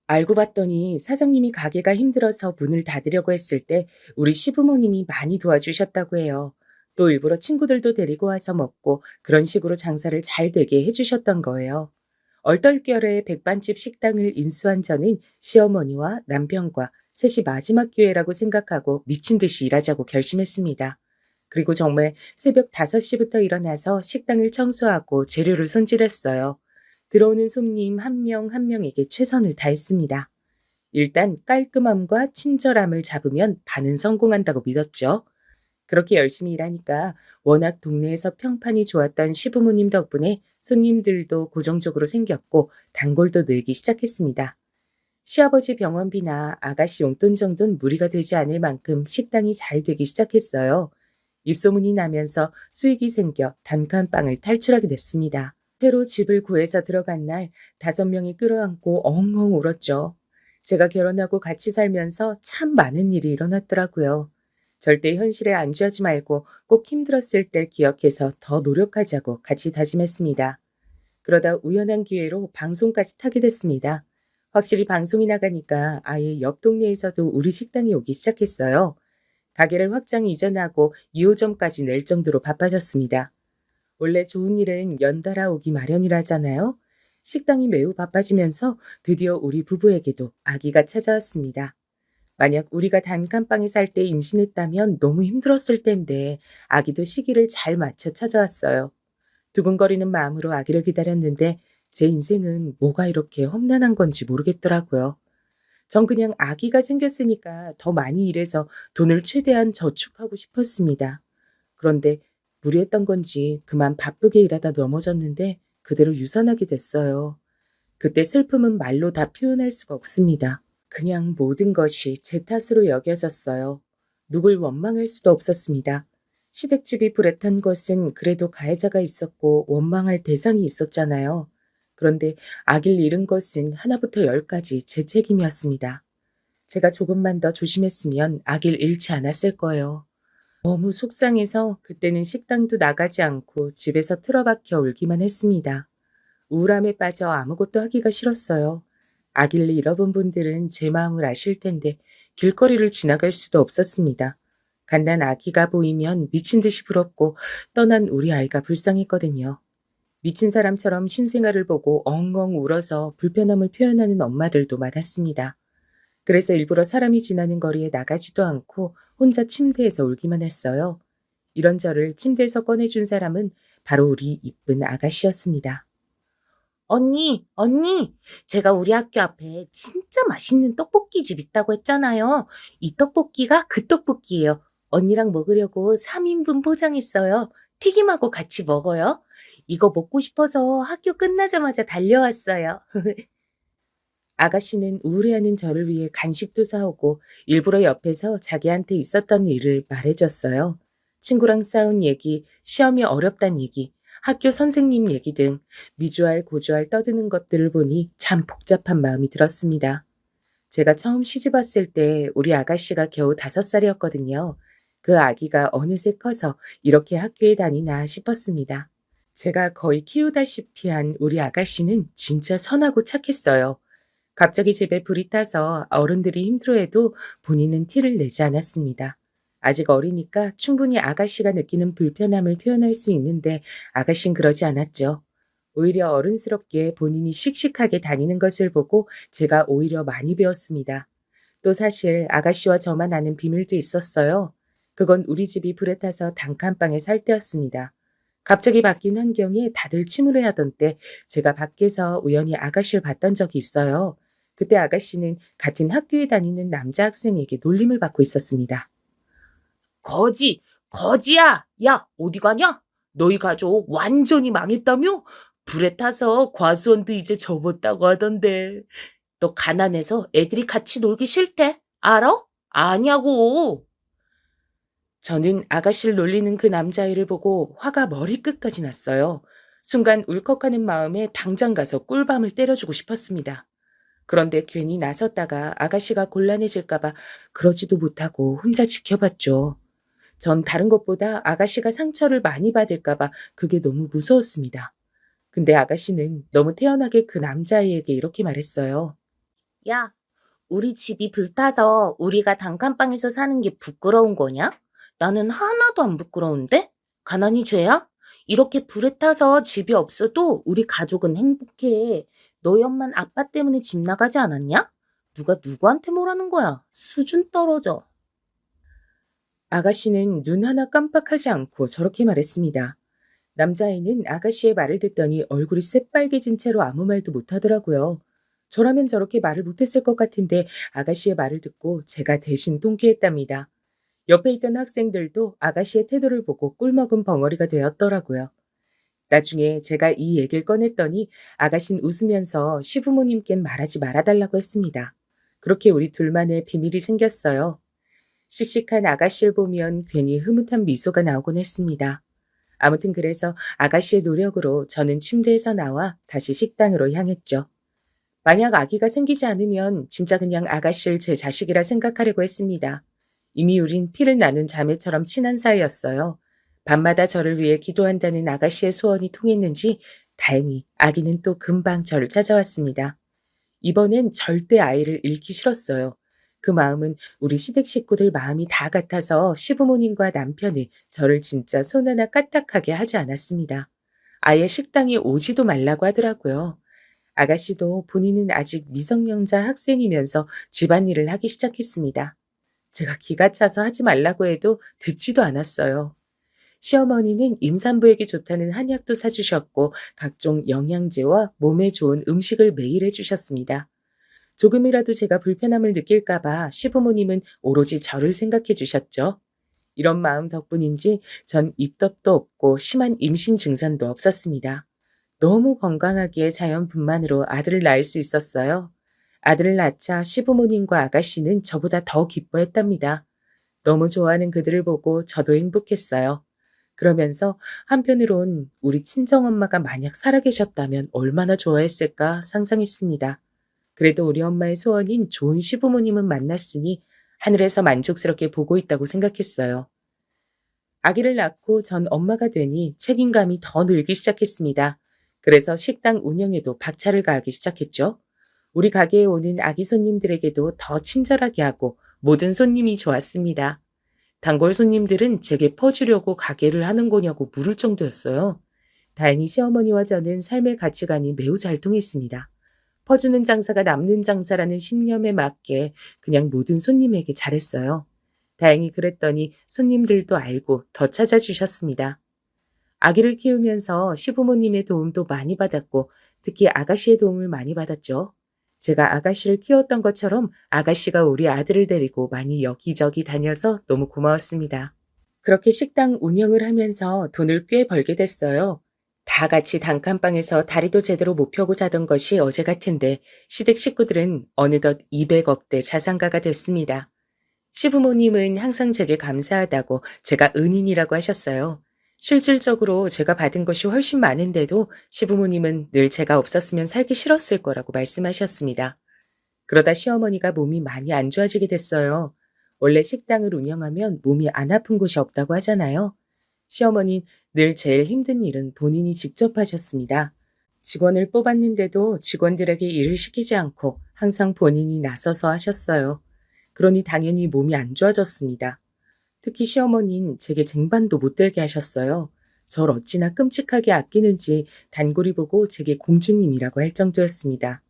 알고 봤더니 사장님이 가게가 힘들어서 문을 닫으려고 했을 때 우리 시부모님이 많이 도와주셨다고 해요. 또 일부러 친구들도 데리고 와서 먹고 그런 식으로 장사를 잘 되게 해주셨던 거예요. 얼떨결에 백반집 식당을 인수한 저는 시어머니와 남편과 셋이 마지막 기회라고 생각하고 미친 듯이 일하자고 결심했습니다. 그리고 정말 새벽 5시부터 일어나서 식당을 청소하고 재료를 손질했어요. 들어오는 손님 한 명 한 명에게 최선을 다했습니다. 일단 깔끔함과 친절함을 잡으면 반은 성공한다고 믿었죠. 그렇게 열심히 일하니까 워낙 동네에서 평판이 좋았던 시부모님 덕분에 손님들도 고정적으로 생겼고 단골도 늘기 시작했습니다. 시아버지 병원비나 아가씨 용돈 정도는 무리가 되지 않을 만큼 식당이 잘 되기 시작했어요. 입소문이 나면서 수익이 생겨 단칸방을 탈출하게 됐습니다. 새로 집을 구해서 들어간 날 5명이 끌어안고 엉엉 울었죠. 제가 결혼하고 같이 살면서 참 많은 일이 일어났더라고요. 절대 현실에 안주하지 말고 꼭 힘들었을 때 기억해서 더 노력하자고 같이 다짐했습니다. 그러다 우연한 기회로 방송까지 타게 됐습니다. 확실히 방송이 나가니까 아예 옆 동네에서도 우리 식당에 오기 시작했어요. 가게를 확장 이전하고 2호점까지 낼 정도로 바빠졌습니다. 원래 좋은 일은 연달아 오기 마련이라잖아요. 식당이 매우 바빠지면서 드디어 우리 부부에게도 아기가 찾아왔습니다. 만약 우리가 단칸방에 살 때 임신했다면 너무 힘들었을 텐데 아기도 시기를 잘 맞춰 찾아왔어요. 두근거리는 마음으로 아기를 기다렸는데 제 인생은 뭐가 이렇게 험난한 건지 모르겠더라고요. 전 그냥 아기가 생겼으니까 더 많이 일해서 돈을 최대한 저축하고 싶었습니다. 그런데 무리했던 건지 그만 바쁘게 일하다 넘어졌는데 그대로 유산하게 됐어요. 그때 슬픔은 말로 다 표현할 수가 없습니다. 그냥 모든 것이 제 탓으로 여겨졌어요. 누굴 원망할 수도 없었습니다. 시댁집이 불에 탄 것은 그래도 가해자가 있었고 원망할 대상이 있었잖아요. 그런데 아기를 잃은 것은 하나부터 10까지 제 책임이었습니다. 제가 조금만 더 조심했으면 아기를 잃지 않았을 거예요. 너무 속상해서 그때는 식당도 나가지 않고 집에서 틀어박혀 울기만 했습니다. 우울함에 빠져 아무것도 하기가 싫었어요. 아기를 잃어본 분들은 제 마음을 아실 텐데 길거리를 지나갈 수도 없었습니다. 갓난 아기가 보이면 미친 듯이 부럽고 떠난 우리 아이가 불쌍했거든요. 미친 사람처럼 신생아를 보고 엉엉 울어서 불편함을 표현하는 엄마들도 많았습니다. 그래서 일부러 사람이 지나는 거리에 나가지도 않고 혼자 침대에서 울기만 했어요. 이런 저를 침대에서 꺼내준 사람은 바로 우리 이쁜 아가씨였습니다. 언니, 제가 우리 학교 앞에 진짜 맛있는 떡볶이 집 있다고 했잖아요. 이 떡볶이가 그 떡볶이예요. 언니랑 먹으려고 3인분 포장했어요. 튀김하고 같이 먹어요. 이거 먹고 싶어서 학교 끝나자마자 달려왔어요. 아가씨는 우울해하는 저를 위해 간식도 사오고 일부러 옆에서 자기한테 있었던 일을 말해줬어요. 친구랑 싸운 얘기, 시험이 어렵단 얘기, 학교 선생님 얘기 등 미주알 고주알 떠드는 것들을 보니 참 복잡한 마음이 들었습니다. 제가 처음 시집 왔을 때 우리 아가씨가 겨우 5살이었거든요. 그 아기가 어느새 커서 이렇게 학교에 다니나 싶었습니다. 제가 거의 키우다시피 한 우리 아가씨는 진짜 선하고 착했어요. 갑자기 집에 불이 타서 어른들이 힘들어해도 본인은 티를 내지 않았습니다. 아직 어리니까 충분히 아가씨가 느끼는 불편함을 표현할 수 있는데 아가씨는 그러지 않았죠. 오히려 어른스럽게 본인이 씩씩하게 다니는 것을 보고 제가 오히려 많이 배웠습니다. 또 사실 아가씨와 저만 아는 비밀도 있었어요. 그건 우리 집이 불에 타서 단칸방에 살 때였습니다. 갑자기 바뀐 환경에 다들 침울해하던 때 제가 밖에서 우연히 아가씨를 봤던 적이 있어요. 그때 아가씨는 같은 학교에 다니는 남자 학생에게 놀림을 받고 있었습니다. 거지야! 야, 어디 가냐? 너희 가족 완전히 망했다며? 불에 타서 과수원도 이제 접었다고 하던데. 너 가난해서 애들이 같이 놀기 싫대. 알아? 아냐고. 저는 아가씨를 놀리는 그 남자애를 보고 화가 머리끝까지 났어요. 순간 울컥하는 마음에 당장 가서 꿀밤을 때려주고 싶었습니다. 그런데 괜히 나섰다가 아가씨가 곤란해질까봐 그러지도 못하고 혼자 지켜봤죠. 전 다른 것보다 아가씨가 상처를 많이 받을까봐 그게 너무 무서웠습니다. 근데 아가씨는 너무 태연하게 그 남자아이에게 이렇게 말했어요. 야, 우리 집이 불타서 우리가 단칸방에서 사는 게 부끄러운 거냐? 나는 하나도 안 부끄러운데? 가난이 죄야? 이렇게 불에 타서 집이 없어도 우리 가족은 행복해. 너희 엄만 아빠 때문에 집 나가지 않았냐? 누가 누구한테 뭐라는 거야? 수준 떨어져. 아가씨는 눈 하나 깜빡하지 않고 저렇게 말했습니다. 남자아이는 아가씨의 말을 듣더니 얼굴이 새빨개진 채로 아무 말도 못하더라고요. 저라면 저렇게 말을 못했을 것 같은데 아가씨의 말을 듣고 제가 대신 통쾌했답니다. 옆에 있던 학생들도 아가씨의 태도를 보고 꿀먹은 벙어리가 되었더라고요. 나중에 제가 이 얘기를 꺼냈더니 아가씨는 웃으면서 시부모님께는 말하지 말아달라고 했습니다. 그렇게 우리 둘만의 비밀이 생겼어요. 씩씩한 아가씨를 보면 괜히 흐뭇한 미소가 나오곤 했습니다. 아무튼 그래서 아가씨의 노력으로 저는 침대에서 나와 다시 식당으로 향했죠. 만약 아기가 생기지 않으면 진짜 그냥 아가씨를 제 자식이라 생각하려고 했습니다. 이미 우린 피를 나눈 자매처럼 친한 사이였어요. 밤마다 저를 위해 기도한다는 아가씨의 소원이 통했는지 다행히 아기는 또 금방 저를 찾아왔습니다. 이번엔 절대 아이를 잃기 싫었어요. 그 마음은 우리 시댁 식구들 마음이 다 같아서 시부모님과 남편이 저를 진짜 손 하나 까딱하게 하지 않았습니다. 아예 식당에 오지도 말라고 하더라고요. 아가씨도 본인은 아직 미성년자 학생이면서 집안일을 하기 시작했습니다. 제가 기가 차서 하지 말라고 해도 듣지도 않았어요. 시어머니는 임산부에게 좋다는 한약도 사주셨고 각종 영양제와 몸에 좋은 음식을 매일 해주셨습니다. 조금이라도 제가 불편함을 느낄까봐 시부모님은 오로지 저를 생각해 주셨죠. 이런 마음 덕분인지 전 입덧도 없고 심한 임신 증상도 없었습니다. 너무 건강하게 자연분만으로 아들을 낳을 수 있었어요. 아들을 낳자 시부모님과 아가씨는 저보다 더 기뻐했답니다. 너무 좋아하는 그들을 보고 저도 행복했어요. 그러면서 한편으론 우리 친정엄마가 만약 살아계셨다면 얼마나 좋아했을까 상상했습니다. 그래도 우리 엄마의 소원인 좋은 시부모님은 만났으니 하늘에서 만족스럽게 보고 있다고 생각했어요. 아기를 낳고 전 엄마가 되니 책임감이 더 늘기 시작했습니다. 그래서 식당 운영에도 박차를 가하기 시작했죠. 우리 가게에 오는 아기 손님들에게도 더 친절하게 하고 모든 손님이 좋았습니다. 단골 손님들은 제게 퍼주려고 가게를 하는 거냐고 물을 정도였어요. 다행히 시어머니와 저는 삶의 가치관이 매우 잘 통했습니다. 퍼주는 장사가 남는 장사라는 신념에 맞게 그냥 모든 손님에게 잘했어요. 다행히 그랬더니 손님들도 알고 더 찾아주셨습니다. 아기를 키우면서 시부모님의 도움도 많이 받았고 특히 아가씨의 도움을 많이 받았죠. 제가 아가씨를 키웠던 것처럼 아가씨가 우리 아들을 데리고 많이 여기저기 다녀서 너무 고마웠습니다. 그렇게 식당 운영을 하면서 돈을 꽤 벌게 됐어요. 다 같이 단칸방에서 다리도 제대로 못 펴고 자던 것이 어제 같은데 시댁 식구들은 어느덧 200억대 자산가가 됐습니다. 시부모님은 항상 제게 감사하다고 제가 은인이라고 하셨어요. 실질적으로 제가 받은 것이 훨씬 많은데도 시부모님은 늘 제가 없었으면 살기 싫었을 거라고 말씀하셨습니다. 그러다 시어머니가 몸이 많이 안 좋아지게 됐어요. 원래 식당을 운영하면 몸이 안 아픈 곳이 없다고 하잖아요. 시어머니는 늘 제일 힘든 일은 본인이 직접 하셨습니다. 직원을 뽑았는데도 직원들에게 일을 시키지 않고 항상 본인이 나서서 하셨어요. 그러니 당연히 몸이 안 좋아졌습니다. 특히 시어머니는 제게 쟁반도 못 들게 하셨어요. 절 어찌나 끔찍하게 아끼는지 단골이 보고 제게 공주님이라고 할 정도였습니다.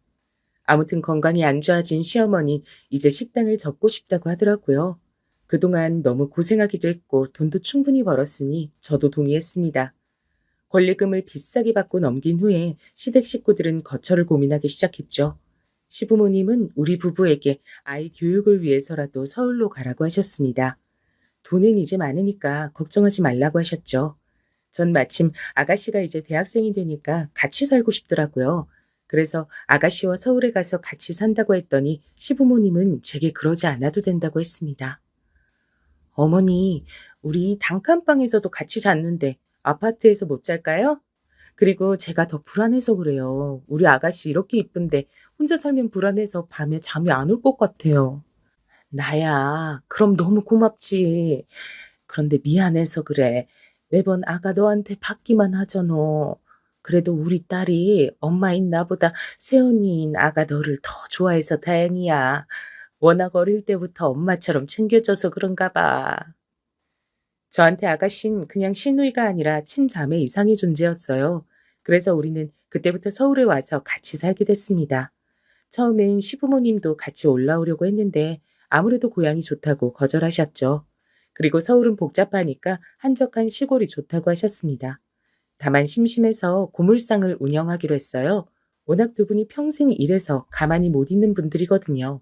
아무튼 건강이 안 좋아진 시어머니 이제 식당을 접고 싶다고 하더라고요. 그동안 너무 고생하기도 했고 돈도 충분히 벌었으니 저도 동의했습니다. 권리금을 비싸게 받고 넘긴 후에 시댁 식구들은 거처를 고민하기 시작했죠. 시부모님은 우리 부부에게 아이 교육을 위해서라도 서울로 가라고 하셨습니다. 돈은 이제 많으니까 걱정하지 말라고 하셨죠. 전 마침 아가씨가 이제 대학생이 되니까 같이 살고 싶더라고요. 그래서 아가씨와 서울에 가서 같이 산다고 했더니 시부모님은 제게 그러지 않아도 된다고 했습니다. 어머니, 우리 단칸방에서도 같이 잤는데 아파트에서 못 잘까요? 그리고 제가 더 불안해서 그래요. 우리 아가씨 이렇게 이쁜데 혼자 살면 불안해서 밤에 잠이 안 올 것 같아요. 나야, 그럼 너무 고맙지. 그런데 미안해서 그래. 매번 아가 너한테 받기만 하잖아. 그래도 우리 딸이 엄마인 나보다 새언니인 아가 너를 더 좋아해서 다행이야. 워낙 어릴 때부터 엄마처럼 챙겨줘서 그런가 봐. 저한테 아가씨는 그냥 시누이가 아니라 친자매 이상의 존재였어요. 그래서 우리는 그때부터 서울에 와서 같이 살게 됐습니다. 처음엔 시부모님도 같이 올라오려고 했는데 아무래도 고향이 좋다고 거절하셨죠. 그리고 서울은 복잡하니까 한적한 시골이 좋다고 하셨습니다. 다만 심심해서 고물상을 운영하기로 했어요. 워낙 두 분이 평생 일해서 가만히 못 있는 분들이거든요.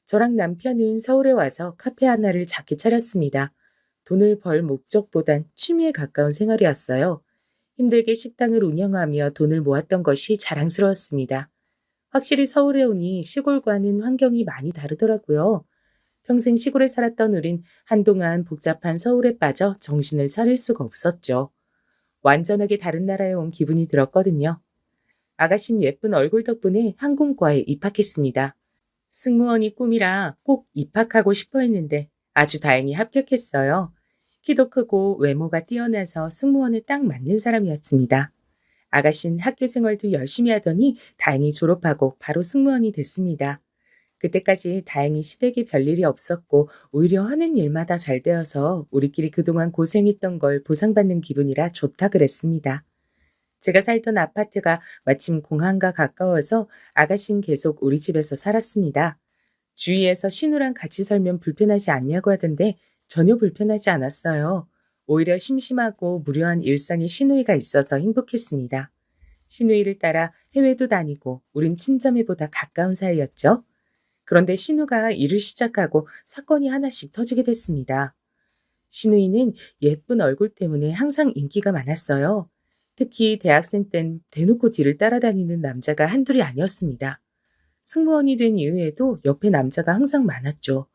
저랑 남편은 서울에 와서 카페 하나를 작게 차렸습니다. 돈을 벌 목적보단 취미에 가까운 생활이었어요. 힘들게 식당을 운영하며 돈을 모았던 것이 자랑스러웠습니다. 확실히 서울에 오니 시골과는 환경이 많이 다르더라고요. 평생 시골에 살았던 우린 한동안 복잡한 서울에 빠져 정신을 차릴 수가 없었죠. 완전하게 다른 나라에 온 기분이 들었거든요. 아가씨는 예쁜 얼굴 덕분에 항공과에 입학했습니다. 승무원이 꿈이라 꼭 입학하고 싶어 했는데 아주 다행히 합격했어요. 키도 크고 외모가 뛰어나서 승무원에 딱 맞는 사람이었습니다. 아가씨는 학교 생활도 열심히 하더니 다행히 졸업하고 바로 승무원이 됐습니다. 그때까지 다행히 시댁에 별일이 없었고 오히려 하는 일마다 잘 되어서 우리끼리 그동안 고생했던 걸 보상받는 기분이라 좋다 그랬습니다. 제가 살던 아파트가 마침 공항과 가까워서 아가씨는 계속 우리 집에서 살았습니다. 주위에서 신우랑 같이 살면 불편하지 않냐고 하던데 전혀 불편하지 않았어요. 오히려 심심하고 무료한 일상에 시누이가 있어서 행복했습니다. 시누이를 따라 해외도 다니고 우린 친자매보다 가까운 사이였죠. 그런데 신우가 일을 시작하고 사건이 하나씩 터지게 됐습니다. 시누이는 예쁜 얼굴 때문에 항상 인기가 많았어요. 특히 대학생 땐 대놓고 뒤를 따라다니는 남자가 한둘이 아니었습니다. 승무원이 된 이후에도 옆에 남자가 항상 많았죠.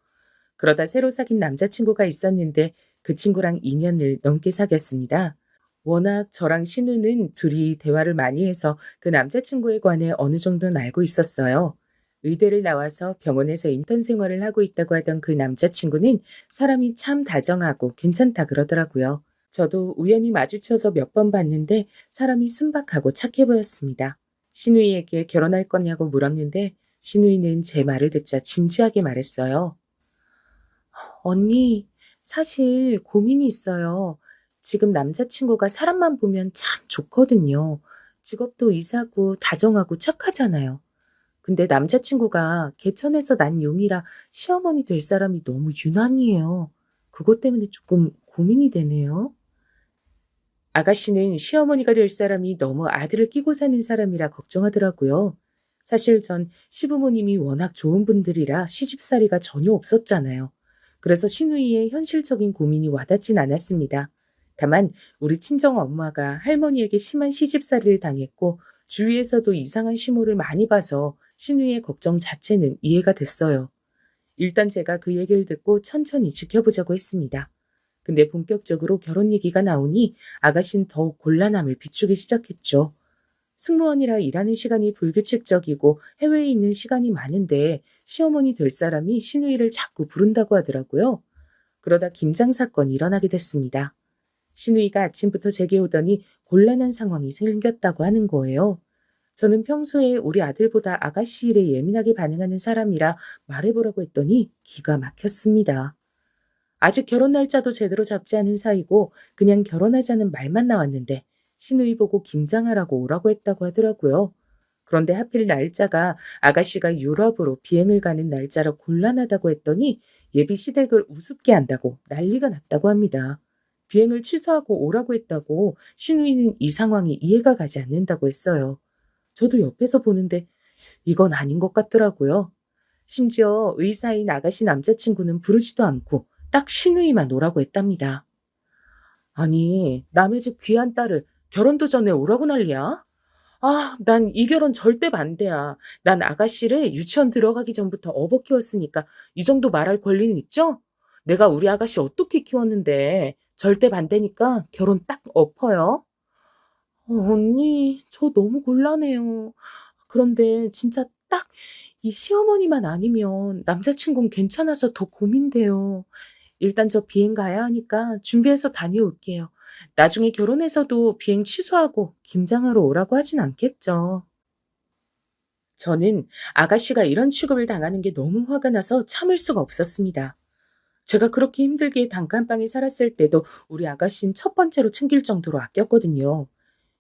그러다 새로 사귄 남자친구가 있었는데 그 친구랑 2년을 넘게 사귀었습니다. 워낙 저랑 신우는 둘이 대화를 많이 해서 그 남자친구에 관해 어느 정도는 알고 있었어요. 의대를 나와서 병원에서 인턴 생활을 하고 있다고 하던 그 남자친구는 사람이 참 다정하고 괜찮다 그러더라고요. 저도 우연히 마주쳐서 몇 번 봤는데 사람이 순박하고 착해 보였습니다. 신우이에게 결혼할 거냐고 물었는데 신우이는 제 말을 듣자 진지하게 말했어요. 언니, 사실 고민이 있어요. 지금 남자친구가 사람만 보면 참 좋거든요. 직업도 이사고 다정하고 착하잖아요. 근데 남자친구가 개천에서 난 용이라 시어머니 될 사람이 너무 유난이에요. 그것 때문에 조금 고민이 되네요. 아가씨는 시어머니가 될 사람이 너무 아들을 끼고 사는 사람이라 걱정하더라고요. 사실 전 시부모님이 워낙 좋은 분들이라 시집살이가 전혀 없었잖아요. 그래서 시누이의 현실적인 고민이 와닿진 않았습니다. 다만 우리 친정 엄마가 할머니에게 심한 시집살이를 당했고 주위에서도 이상한 시모를 많이 봐서 시누이의 걱정 자체는 이해가 됐어요. 일단 제가 그 얘기를 듣고 천천히 지켜보자고 했습니다. 근데 본격적으로 결혼 얘기가 나오니 아가씨는 더욱 곤란함을 비추기 시작했죠. 승무원이라 일하는 시간이 불규칙적이고 해외에 있는 시간이 많은데 시어머니 될 사람이 시누이를 자꾸 부른다고 하더라고요. 그러다 김장 사건이 일어나게 됐습니다. 시누이가 아침부터 제게 오더니 곤란한 상황이 생겼다고 하는 거예요. 저는 평소에 우리 아들보다 아가씨 일에 예민하게 반응하는 사람이라 말해보라고 했더니 기가 막혔습니다. 아직 결혼 날짜도 제대로 잡지 않은 사이고 그냥 결혼하자는 말만 나왔는데 시누이 보고 김장하라고 오라고 했다고 하더라고요. 그런데 하필 날짜가 아가씨가 유럽으로 비행을 가는 날짜라 곤란하다고 했더니 예비 시댁을 우습게 한다고 난리가 났다고 합니다. 비행을 취소하고 오라고 했다고 시누이는 이 상황이 이해가 가지 않는다고 했어요. 저도 옆에서 보는데 이건 아닌 것 같더라고요. 심지어 의사인 아가씨 남자친구는 부르지도 않고 딱 시누이만 오라고 했답니다. 아니, 남의 집 귀한 딸을 결혼도 전에 오라고 난리야? 아, 난 이 결혼 절대 반대야. 난 아가씨를 유치원 들어가기 전부터 업어 키웠으니까 이 정도 말할 권리는 있죠? 내가 우리 아가씨 어떻게 키웠는데 절대 반대니까 결혼 딱 엎어요. 언니, 저 너무 곤란해요. 그런데 진짜 딱 이 시어머니만 아니면 남자친구는 괜찮아서 더 고민돼요. 일단 저 비행 가야 하니까 준비해서 다녀올게요. 나중에 결혼해서도 비행 취소하고 김장하러 오라고 하진 않겠죠. 저는 아가씨가 이런 취급을 당하는 게 너무 화가 나서 참을 수가 없었습니다. 제가 그렇게 힘들게 단칸방에 살았을 때도 우리 아가씨는 첫 번째로 챙길 정도로 아꼈거든요.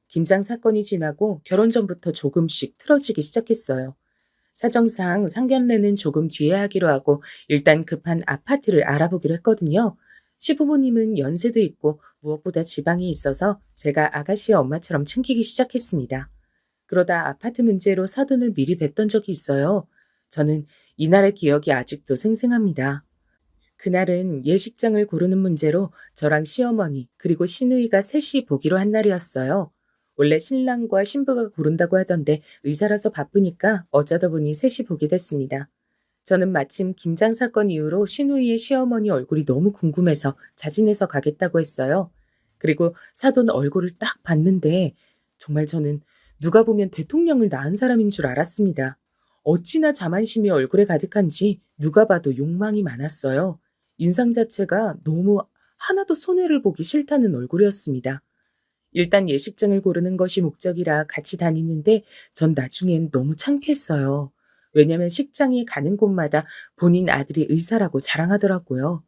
김장 사건이 지나고 결혼 전부터 조금씩 틀어지기 시작했어요. 사정상 상견례는 조금 뒤에 하기로 하고 일단 급한 아파트를 알아보기로 했거든요. 시부모님은 연세도 있고 무엇보다 지방에 있어서 제가 아가씨의 엄마처럼 챙기기 시작했습니다. 그러다 아파트 문제로 사돈을 미리 뵀던 적이 있어요. 저는 이날의 기억이 아직도 생생합니다. 그날은 예식장을 고르는 문제로 저랑 시어머니 그리고 시누이가 셋이 보기로 한 날이었어요. 원래 신랑과 신부가 고른다고 하던데 의사라서 바쁘니까 어쩌다 보니 셋이 보게 됐습니다. 저는 마침 김장 사건 이후로 시누이의 시어머니 얼굴이 너무 궁금해서 자진해서 가겠다고 했어요. 그리고 사돈 얼굴을 딱 봤는데 정말 저는 누가 보면 대통령을 낳은 사람인 줄 알았습니다. 어찌나 자만심이 얼굴에 가득한지 누가 봐도 욕망이 많았어요. 인상 자체가 너무 하나도 손해를 보기 싫다는 얼굴이었습니다. 일단 예식장을 고르는 것이 목적이라 같이 다니는데 전 나중엔 너무 창피했어요. 왜냐면 식장에 가는 곳마다 본인 아들이 의사라고 자랑하더라고요.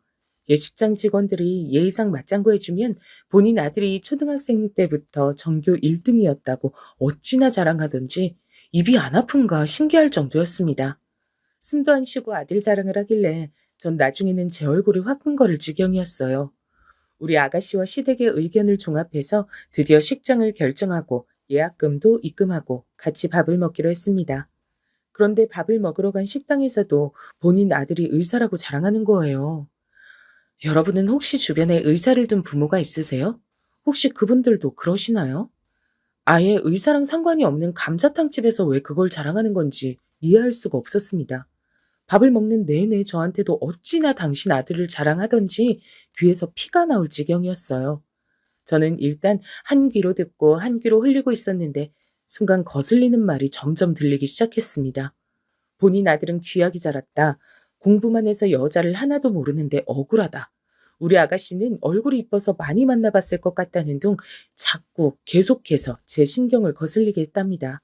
예식장 직원들이 예의상 맞장구 해주면 본인 아들이 초등학생 때부터 전교 1등이었다고 어찌나 자랑하던지 입이 안 아픈가 신기할 정도였습니다. 숨도 안 쉬고 아들 자랑을 하길래 전 나중에는 제 얼굴이 화끈거릴 지경이었어요. 우리 아가씨와 시댁의 의견을 종합해서 드디어 식장을 결정하고 예약금도 입금하고 같이 밥을 먹기로 했습니다. 그런데 밥을 먹으러 간 식당에서도 본인 아들이 의사라고 자랑하는 거예요. 여러분은 혹시 주변에 의사를 둔 부모가 있으세요? 혹시 그분들도 그러시나요? 아예 의사랑 상관이 없는 감자탕집에서 왜 그걸 자랑하는 건지 이해할 수가 없었습니다. 밥을 먹는 내내 저한테도 어찌나 당신 아들을 자랑하던지 귀에서 피가 나올 지경이었어요. 저는 일단 한 귀로 듣고 한 귀로 흘리고 있었는데 순간 거슬리는 말이 점점 들리기 시작했습니다. 본인 아들은 귀하게 자랐다. 공부만 해서 여자를 하나도 모르는데 억울하다. 우리 아가씨는 얼굴이 이뻐서 많이 만나봤을 것 같다는 둥 자꾸 계속해서 제 신경을 거슬리게 했답니다.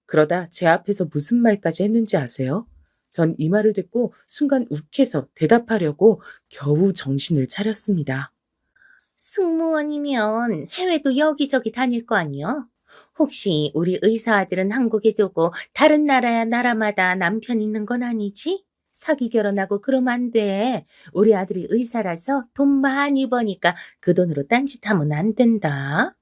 그러다 제 앞에서 무슨 말까지 했는지 아세요? 전 이 말을 듣고 순간 욱해서 대답하려고 겨우 정신을 차렸습니다. 승무원이면 해외도 여기저기 다닐 거 아니요? 혹시 우리 의사 아들은 한국에 두고 다른 나라마다 남편 있는 건 아니지? 사기 결혼하고 그러면 안 돼. 우리 아들이 의사라서 돈 많이 버니까 그 돈으로 딴짓하면 안 된다.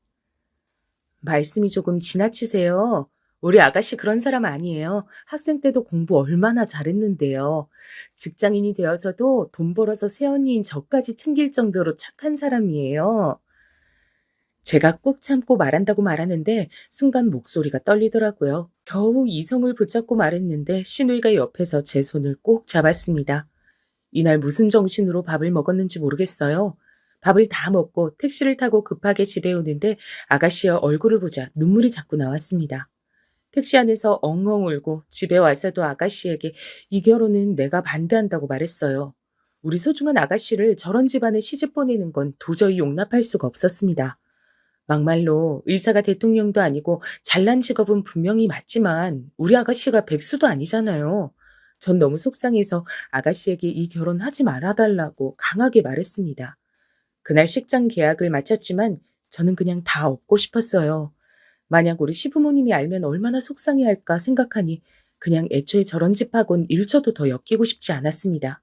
말씀이 조금 지나치세요. 우리 아가씨 그런 사람 아니에요. 학생 때도 공부 얼마나 잘했는데요. 직장인이 되어서도 돈 벌어서 새언니인 저까지 챙길 정도로 착한 사람이에요. 제가 꾹 참고 말한다고 말하는데 순간 목소리가 떨리더라고요. 겨우 이성을 붙잡고 말했는데 시누이가 옆에서 제 손을 꼭 잡았습니다. 이날 무슨 정신으로 밥을 먹었는지 모르겠어요. 밥을 다 먹고 택시를 타고 급하게 집에 오는데 아가씨의 얼굴을 보자 눈물이 자꾸 나왔습니다. 택시 안에서 엉엉 울고 집에 와서도 아가씨에게 이 결혼은 내가 반대한다고 말했어요. 우리 소중한 아가씨를 저런 집안에 시집 보내는 건 도저히 용납할 수가 없었습니다. 막말로 의사가 대통령도 아니고 잘난 직업은 분명히 맞지만 우리 아가씨가 백수도 아니잖아요. 전 너무 속상해서 아가씨에게 이 결혼 하지 말아달라고 강하게 말했습니다. 그날 식장 계약을 마쳤지만 저는 그냥 다 얻고 싶었어요. 만약 우리 시부모님이 알면 얼마나 속상해할까 생각하니 그냥 애초에 저런 집하고는 1초도 더 엮이고 싶지 않았습니다.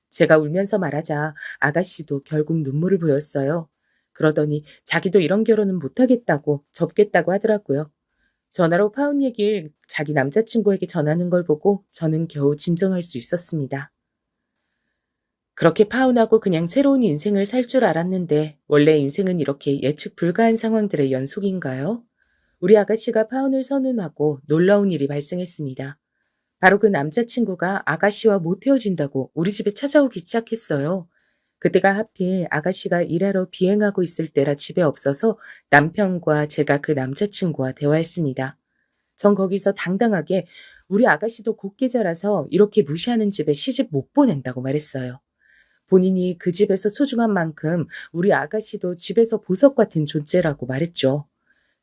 제가 울면서 말하자 아가씨도 결국 눈물을 보였어요. 그러더니 자기도 이런 결혼은 못하겠다고 접겠다고 하더라고요. 전화로 파혼 얘기를 자기 남자친구에게 전하는 걸 보고 저는 겨우 진정할 수 있었습니다. 그렇게 파혼하고 그냥 새로운 인생을 살 줄 알았는데 원래 인생은 이렇게 예측 불가한 상황들의 연속인가요? 우리 아가씨가 파혼을 선언하고 놀라운 일이 발생했습니다. 바로 그 남자친구가 아가씨와 못 헤어진다고 우리 집에 찾아오기 시작했어요. 그때가 하필 아가씨가 일하러 비행하고 있을 때라 집에 없어서 남편과 제가 그 남자친구와 대화했습니다. 전 거기서 당당하게 우리 아가씨도 곱게 자라서 이렇게 무시하는 집에 시집 못 보낸다고 말했어요. 본인이 그 집에서 소중한 만큼 우리 아가씨도 집에서 보석 같은 존재라고 말했죠.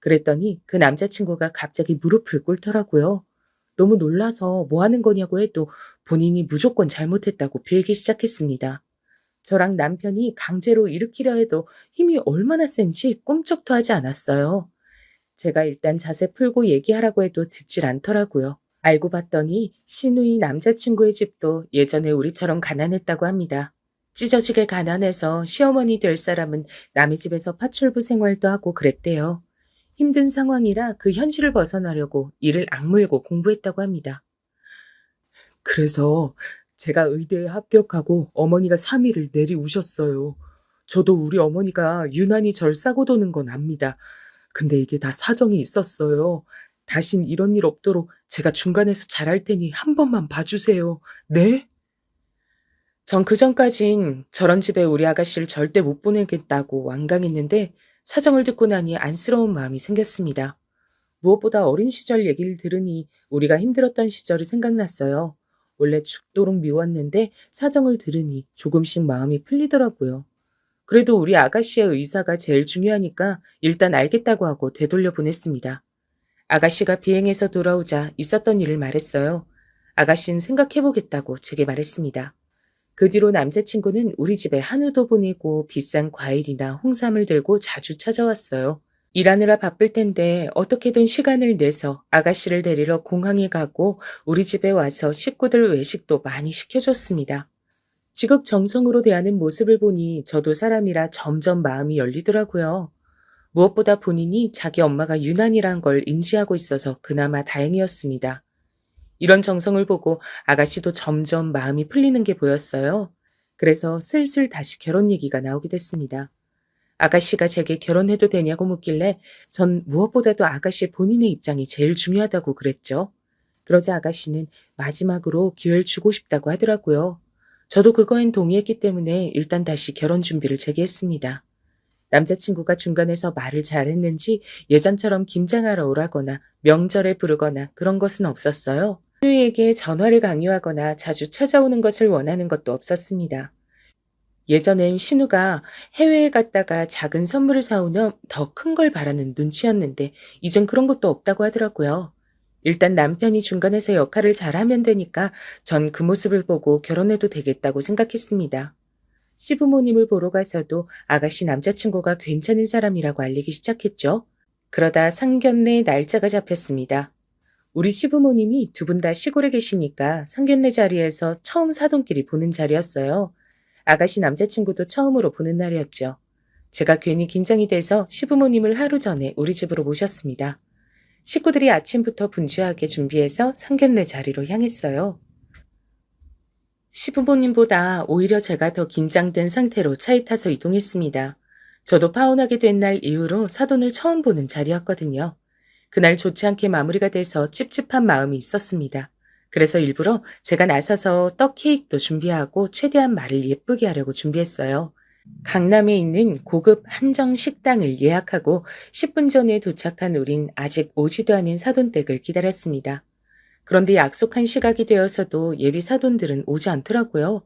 그랬더니 그 남자친구가 갑자기 무릎을 꿇더라고요. 너무 놀라서 뭐 하는 거냐고 해도 본인이 무조건 잘못했다고 빌기 시작했습니다. 저랑 남편이 강제로 일으키려 해도 힘이 얼마나 센지 꿈쩍도 하지 않았어요. 제가 일단 자세 풀고 얘기하라고 해도 듣질 않더라고요. 알고 봤더니 시누이 남자친구의 집도 예전에 우리처럼 가난했다고 합니다. 찢어지게 가난해서 시어머니 될 사람은 남의 집에서 파출부 생활도 하고 그랬대요. 힘든 상황이라 그 현실을 벗어나려고 이를 악물고 공부했다고 합니다. 그래서 제가 의대에 합격하고 어머니가 3일을 내리우셨어요. 저도 우리 어머니가 유난히 절 싸고 도는 건 압니다. 근데 이게 다 사정이 있었어요. 다신 이런 일 없도록 제가 중간에서 잘할 테니 한 번만 봐주세요. 네? 전 그전까진 저런 집에 우리 아가씨를 절대 못 보내겠다고 완강했는데 사정을 듣고 나니 안쓰러운 마음이 생겼습니다. 무엇보다 어린 시절 얘기를 들으니 우리가 힘들었던 시절이 생각났어요. 원래 죽도록 미웠는데 사정을 들으니 조금씩 마음이 풀리더라고요. 그래도 우리 아가씨의 의사가 제일 중요하니까 일단 알겠다고 하고 되돌려 보냈습니다. 아가씨가 비행해서 돌아오자 있었던 일을 말했어요. 아가씨는 생각해보겠다고 제게 말했습니다. 그 뒤로 남자친구는 우리 집에 한우도 보내고 비싼 과일이나 홍삼을 들고 자주 찾아왔어요. 일하느라 바쁠 텐데 어떻게든 시간을 내서 아가씨를 데리러 공항에 가고 우리 집에 와서 식구들 외식도 많이 시켜줬습니다. 지극정성으로 대하는 모습을 보니 저도 사람이라 점점 마음이 열리더라고요. 무엇보다 본인이 자기 엄마가 유난이란 걸 인지하고 있어서 그나마 다행이었습니다. 이런 정성을 보고 아가씨도 점점 마음이 풀리는 게 보였어요. 그래서 슬슬 다시 결혼 얘기가 나오게 됐습니다. 아가씨가 제게 결혼해도 되냐고 묻길래 전 무엇보다도 아가씨 본인의 입장이 제일 중요하다고 그랬죠. 그러자 아가씨는 마지막으로 기회를 주고 싶다고 하더라고요. 저도 그거엔 동의했기 때문에 일단 다시 결혼 준비를 재개했습니다. 남자친구가 중간에서 말을 잘했는지 예전처럼 김장하러 오라거나 명절에 부르거나 그런 것은 없었어요. 신우에게 전화를 강요하거나 자주 찾아오는 것을 원하는 것도 없었습니다. 예전엔 신우가 해외에 갔다가 작은 선물을 사오면 더 큰 걸 바라는 눈치였는데 이젠 그런 것도 없다고 하더라고요. 일단 남편이 중간에서 역할을 잘하면 되니까 전 그 모습을 보고 결혼해도 되겠다고 생각했습니다. 시부모님을 보러 가서도 아가씨 남자친구가 괜찮은 사람이라고 알리기 시작했죠. 그러다 상견례 날짜가 잡혔습니다. 우리 시부모님이 두 분 다 시골에 계시니까 상견례 자리에서 처음 사돈끼리 보는 자리였어요. 아가씨 남자친구도 처음으로 보는 날이었죠. 제가 괜히 긴장이 돼서 시부모님을 하루 전에 우리 집으로 모셨습니다. 식구들이 아침부터 분주하게 준비해서 상견례 자리로 향했어요. 시부모님보다 오히려 제가 더 긴장된 상태로 차에 타서 이동했습니다. 저도 파혼하게 된 날 이후로 사돈을 처음 보는 자리였거든요. 그날 좋지 않게 마무리가 돼서 찝찝한 마음이 있었습니다. 그래서 일부러 제가 나서서 떡 케이크도 준비하고 최대한 말을 예쁘게 하려고 준비했어요. 강남에 있는 고급 한정 식당을 예약하고 10분 전에 도착한 우린 아직 오지도 않은 사돈댁을 기다렸습니다. 그런데 약속한 시각이 되어서도 예비 사돈들은 오지 않더라고요.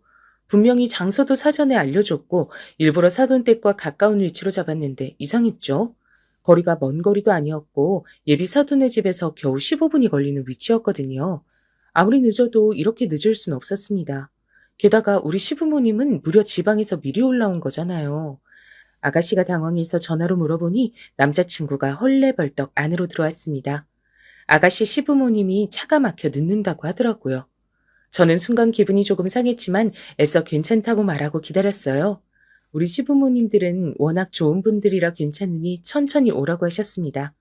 분명히 장소도 사전에 알려줬고 일부러 사돈댁과 가까운 위치로 잡았는데 이상했죠. 거리가 먼 거리도 아니었고 예비 사돈의 집에서 겨우 15분이 걸리는 위치였거든요. 아무리 늦어도 이렇게 늦을 순 없었습니다. 게다가 우리 시부모님은 무려 지방에서 미리 올라온 거잖아요. 아가씨가 당황해서 전화로 물어보니 남자친구가 헐레벌떡 안으로 들어왔습니다. 아가씨 시부모님이 차가 막혀 늦는다고 하더라고요. 저는 순간 기분이 조금 상했지만 애써 괜찮다고 말하고 기다렸어요. 우리 시부모님들은 워낙 좋은 분들이라 괜찮으니 천천히 오라고 하셨습니다.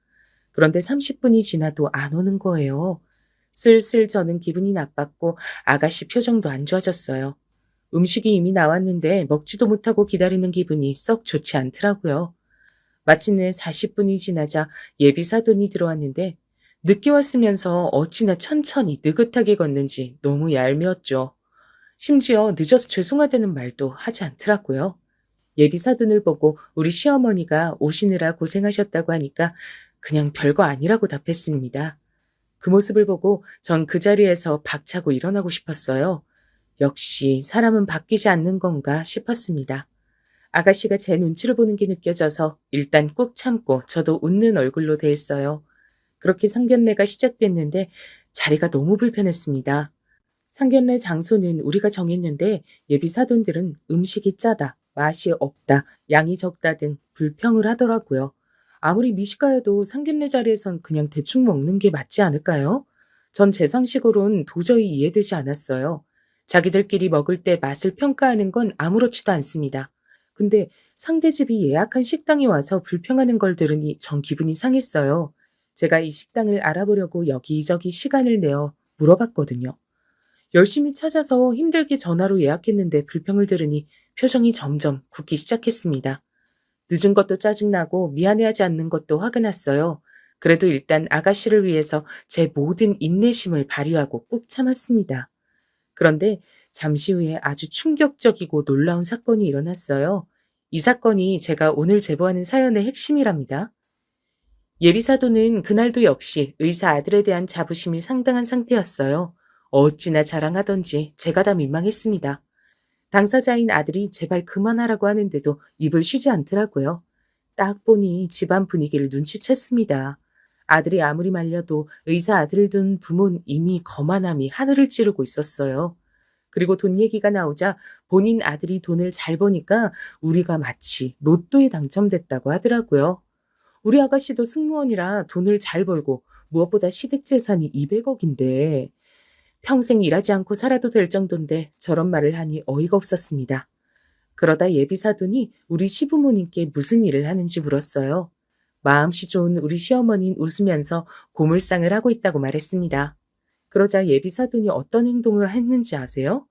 그런데 30분이 지나도 안 오는 거예요. 슬슬 저는 기분이 나빴고 아가씨 표정도 안 좋아졌어요. 음식이 이미 나왔는데 먹지도 못하고 기다리는 기분이 썩 좋지 않더라고요. 마침내 40분이 지나자 예비 사돈이 들어왔는데 늦게 왔으면서 어찌나 천천히 느긋하게 걷는지 너무 얄미웠죠. 심지어 늦어서 죄송하다는 말도 하지 않더라고요. 예비 사돈을 보고 우리 시어머니가 오시느라 고생하셨다고 하니까 그냥 별거 아니라고 답했습니다. 그 모습을 보고 전 그 자리에서 박차고 일어나고 싶었어요. 역시 사람은 바뀌지 않는 건가 싶었습니다. 아가씨가 제 눈치를 보는 게 느껴져서 일단 꾹 참고 저도 웃는 얼굴로 대했어요. 그렇게 상견례가 시작됐는데 자리가 너무 불편했습니다. 상견례 장소는 우리가 정했는데 예비 사돈들은 음식이 짜다, 맛이 없다, 양이 적다 등 불평을 하더라고요. 아무리 미식가여도 상견례 자리에선 그냥 대충 먹는 게 맞지 않을까요? 전 제 상식으론 도저히 이해되지 않았어요. 자기들끼리 먹을 때 맛을 평가하는 건 아무렇지도 않습니다. 근데 상대 집이 예약한 식당에 와서 불평하는 걸 들으니 전 기분이 상했어요. 제가 이 식당을 알아보려고 여기저기 시간을 내어 물어봤거든요. 열심히 찾아서 힘들게 전화로 예약했는데 불평을 들으니 표정이 점점 굳기 시작했습니다. 늦은 것도 짜증나고 미안해하지 않는 것도 화가 났어요. 그래도 일단 아가씨를 위해서 제 모든 인내심을 발휘하고 꾹 참았습니다. 그런데 잠시 후에 아주 충격적이고 놀라운 사건이 일어났어요. 이 사건이 제가 오늘 제보하는 사연의 핵심이랍니다. 예비사도는 그날도 역시 의사 아들에 대한 자부심이 상당한 상태였어요. 어찌나 자랑하던지 제가 다 민망했습니다. 당사자인 아들이 제발 그만하라고 하는데도 입을 쉬지 않더라고요. 딱 보니 집안 분위기를 눈치챘습니다. 아들이 아무리 말려도 의사 아들을 둔 부모는 이미 거만함이 하늘을 찌르고 있었어요. 그리고 돈 얘기가 나오자 본인 아들이 돈을 잘 버니까 우리가 마치 로또에 당첨됐다고 하더라고요. 우리 아가씨도 승무원이라 돈을 잘 벌고 무엇보다 시댁 재산이 200억인데 평생 일하지 않고 살아도 될 정도인데 저런 말을 하니 어이가 없었습니다. 그러다 예비사돈이 우리 시부모님께 무슨 일을 하는지 물었어요. 마음씨 좋은 우리 시어머니는 웃으면서 고물상을 하고 있다고 말했습니다. 그러자 예비사돈이 어떤 행동을 했는지 아세요?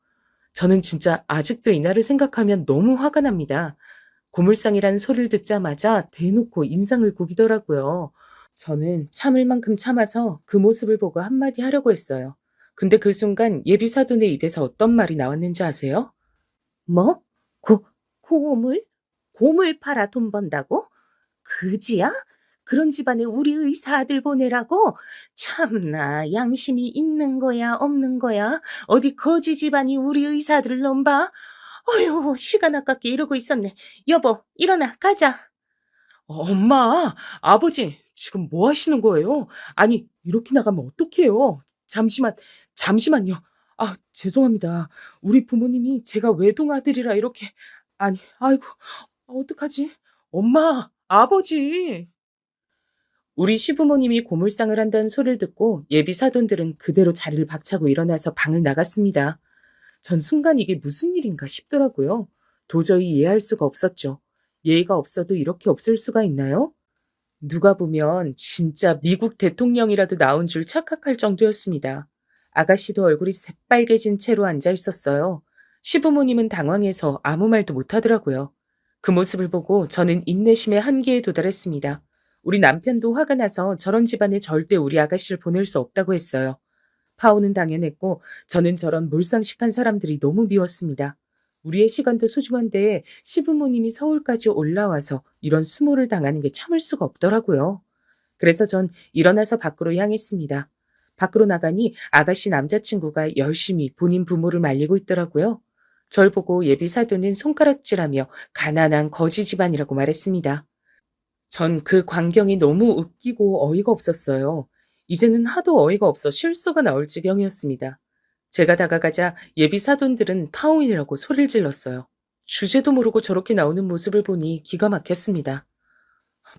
저는 진짜 아직도 이날을 생각하면 너무 화가 납니다. 고물상이라는 소리를 듣자마자 대놓고 인상을 구기더라고요. 저는 참을 만큼 참아서 그 모습을 보고 한마디 하려고 했어요. 근데 그 순간 예비사돈의 입에서 어떤 말이 나왔는지 아세요? 뭐? 고물? 고물 팔아 돈 번다고? 그지야? 그런 집안에 우리 의사 아들 보내라고? 참나, 양심이 있는 거야, 없는 거야? 어디 거지 집안이 우리 의사 아들을 넘봐? 어휴, 시간 아깝게 이러고 있었네. 여보, 일어나, 가자. 엄마, 아버지, 지금 뭐 하시는 거예요? 아니, 이렇게 나가면 어떡해요? 잠시만요. 아, 죄송합니다. 우리 부모님이 제가 외동아들이라 이렇게, 아니, 아이고, 어떡하지? 엄마, 아버지. 우리 시부모님이 고물상을 한다는 소리를 듣고 예비 사돈들은 그대로 자리를 박차고 일어나서 방을 나갔습니다. 전 순간 이게 무슨 일인가 싶더라고요. 도저히 이해할 수가 없었죠. 예의가 없어도 이렇게 없을 수가 있나요? 누가 보면 진짜 미국 대통령이라도 나온 줄 착각할 정도였습니다. 아가씨도 얼굴이 새빨개진 채로 앉아 있었어요. 시부모님은 당황해서 아무 말도 못하더라고요. 그 모습을 보고 저는 인내심의 한계에 도달했습니다. 우리 남편도 화가 나서 저런 집안에 절대 우리 아가씨를 보낼 수 없다고 했어요. 파혼은 당연했고 저는 저런 몰상식한 사람들이 너무 미웠습니다. 우리의 시간도 소중한데 시부모님이 서울까지 올라와서 이런 수모를 당하는 게 참을 수가 없더라고요. 그래서 전 일어나서 밖으로 향했습니다. 밖으로 나가니 아가씨 남자친구가 열심히 본인 부모를 말리고 있더라고요. 절 보고 예비 사돈은 손가락질하며 가난한 거지 집안이라고 말했습니다. 전 그 광경이 너무 웃기고 어이가 없었어요. 이제는 하도 어이가 없어 실수가 나올 지경이었습니다. 제가 다가가자 예비 사돈들은 파혼이라고 소리를 질렀어요. 주제도 모르고 저렇게 나오는 모습을 보니 기가 막혔습니다.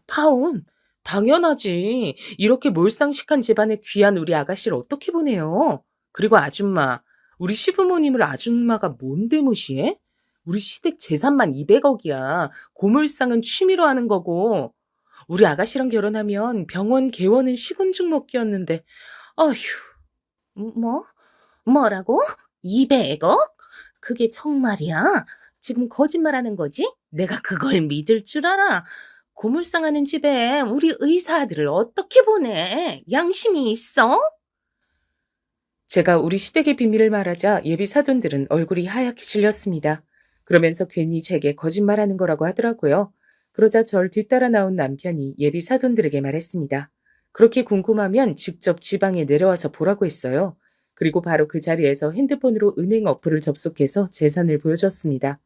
파혼? 당연하지. 이렇게 몰상식한 집안에 귀한 우리 아가씨를 어떻게 보내요? 그리고 아줌마, 우리 시부모님을 아줌마가 뭔데 무시해? 우리 시댁 재산만 200억이야. 고물상은 취미로 하는 거고. 우리 아가씨랑 결혼하면 병원 개원은 식은죽 먹기였는데. 아휴. 뭐라고? 200억? 그게 정말이야? 지금 거짓말하는 거지? 내가 그걸 믿을 줄 알아? 고물상하는 집에 우리 의사 아들을 어떻게 보내? 양심이 있어? 제가 우리 시댁의 비밀을 말하자 예비 사돈들은 얼굴이 하얗게 질렸습니다. 그러면서 괜히 제게 거짓말하는 거라고 하더라고요. 그러자 절 뒤따라 나온 남편이 예비 사돈들에게 말했습니다. 그렇게 궁금하면 직접 지방에 내려와서 보라고 했어요. 그리고 바로 그 자리에서 핸드폰으로 은행 어플을 접속해서 재산을 보여줬습니다.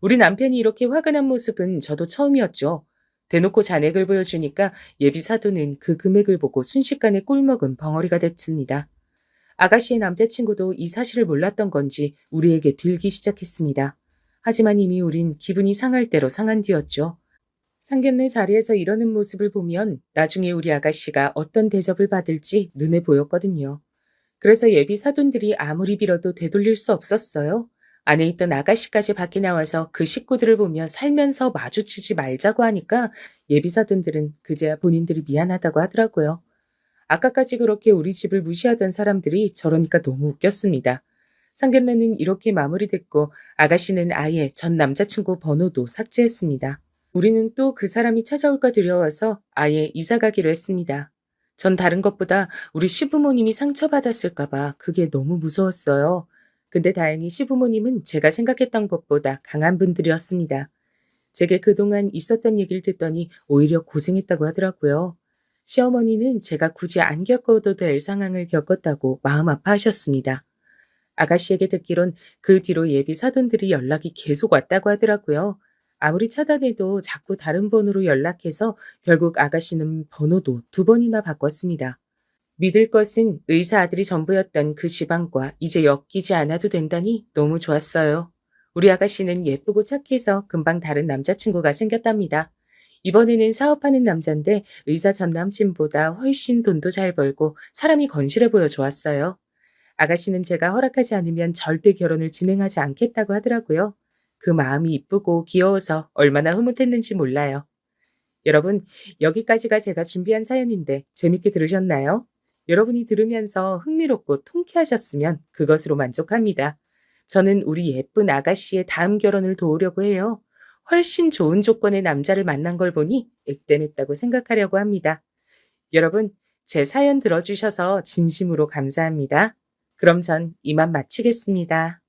우리 남편이 이렇게 화가 난 모습은 저도 처음이었죠. 대놓고 잔액을 보여주니까 예비 사돈은 그 금액을 보고 순식간에 꿀먹은 벙어리가 됐습니다. 아가씨의 남자친구도 이 사실을 몰랐던 건지 우리에게 빌기 시작했습니다. 하지만 이미 우린 기분이 상할 대로 상한 뒤였죠. 상견례 자리에서 이러는 모습을 보면 나중에 우리 아가씨가 어떤 대접을 받을지 눈에 보였거든요. 그래서 예비 사돈들이 아무리 빌어도 되돌릴 수 없었어요. 안에 있던 아가씨까지 밖에 나와서 그 식구들을 보며 살면서 마주치지 말자고 하니까 예비 사돈들은 그제야 본인들이 미안하다고 하더라고요. 아까까지 그렇게 우리 집을 무시하던 사람들이 저러니까 너무 웃겼습니다. 상견례는 이렇게 마무리됐고 아가씨는 아예 전 남자친구 번호도 삭제했습니다. 우리는 또 그 사람이 찾아올까 두려워서 아예 이사 가기로 했습니다. 전 다른 것보다 우리 시부모님이 상처받았을까봐 그게 너무 무서웠어요. 근데 다행히 시부모님은 제가 생각했던 것보다 강한 분들이었습니다. 제게 그동안 있었던 얘기를 듣더니 오히려 고생했다고 하더라고요. 시어머니는 제가 굳이 안 겪어도 될 상황을 겪었다고 마음 아파하셨습니다. 아가씨에게 듣기론 그 뒤로 예비 사돈들이 연락이 계속 왔다고 하더라고요. 아무리 차단해도 자꾸 다른 번호로 연락해서 결국 아가씨는 번호도 2번이나 바꿨습니다. 믿을 것은 의사 아들이 전부였던 그 지방과 이제 엮이지 않아도 된다니 너무 좋았어요. 우리 아가씨는 예쁘고 착해서 금방 다른 남자친구가 생겼답니다. 이번에는 사업하는 남잔데 의사 전 남친보다 훨씬 돈도 잘 벌고 사람이 건실해 보여 좋았어요. 아가씨는 제가 허락하지 않으면 절대 결혼을 진행하지 않겠다고 하더라고요. 그 마음이 이쁘고 귀여워서 얼마나 흐뭇했는지 몰라요. 여러분, 여기까지가 제가 준비한 사연인데 재밌게 들으셨나요? 여러분이 들으면서 흥미롭고 통쾌하셨으면 그것으로 만족합니다. 저는 우리 예쁜 아가씨의 다음 결혼을 도우려고 해요. 훨씬 좋은 조건의 남자를 만난 걸 보니 액땜했다고 생각하려고 합니다. 여러분, 제 사연 들어주셔서 진심으로 감사합니다. 그럼 전 이만 마치겠습니다.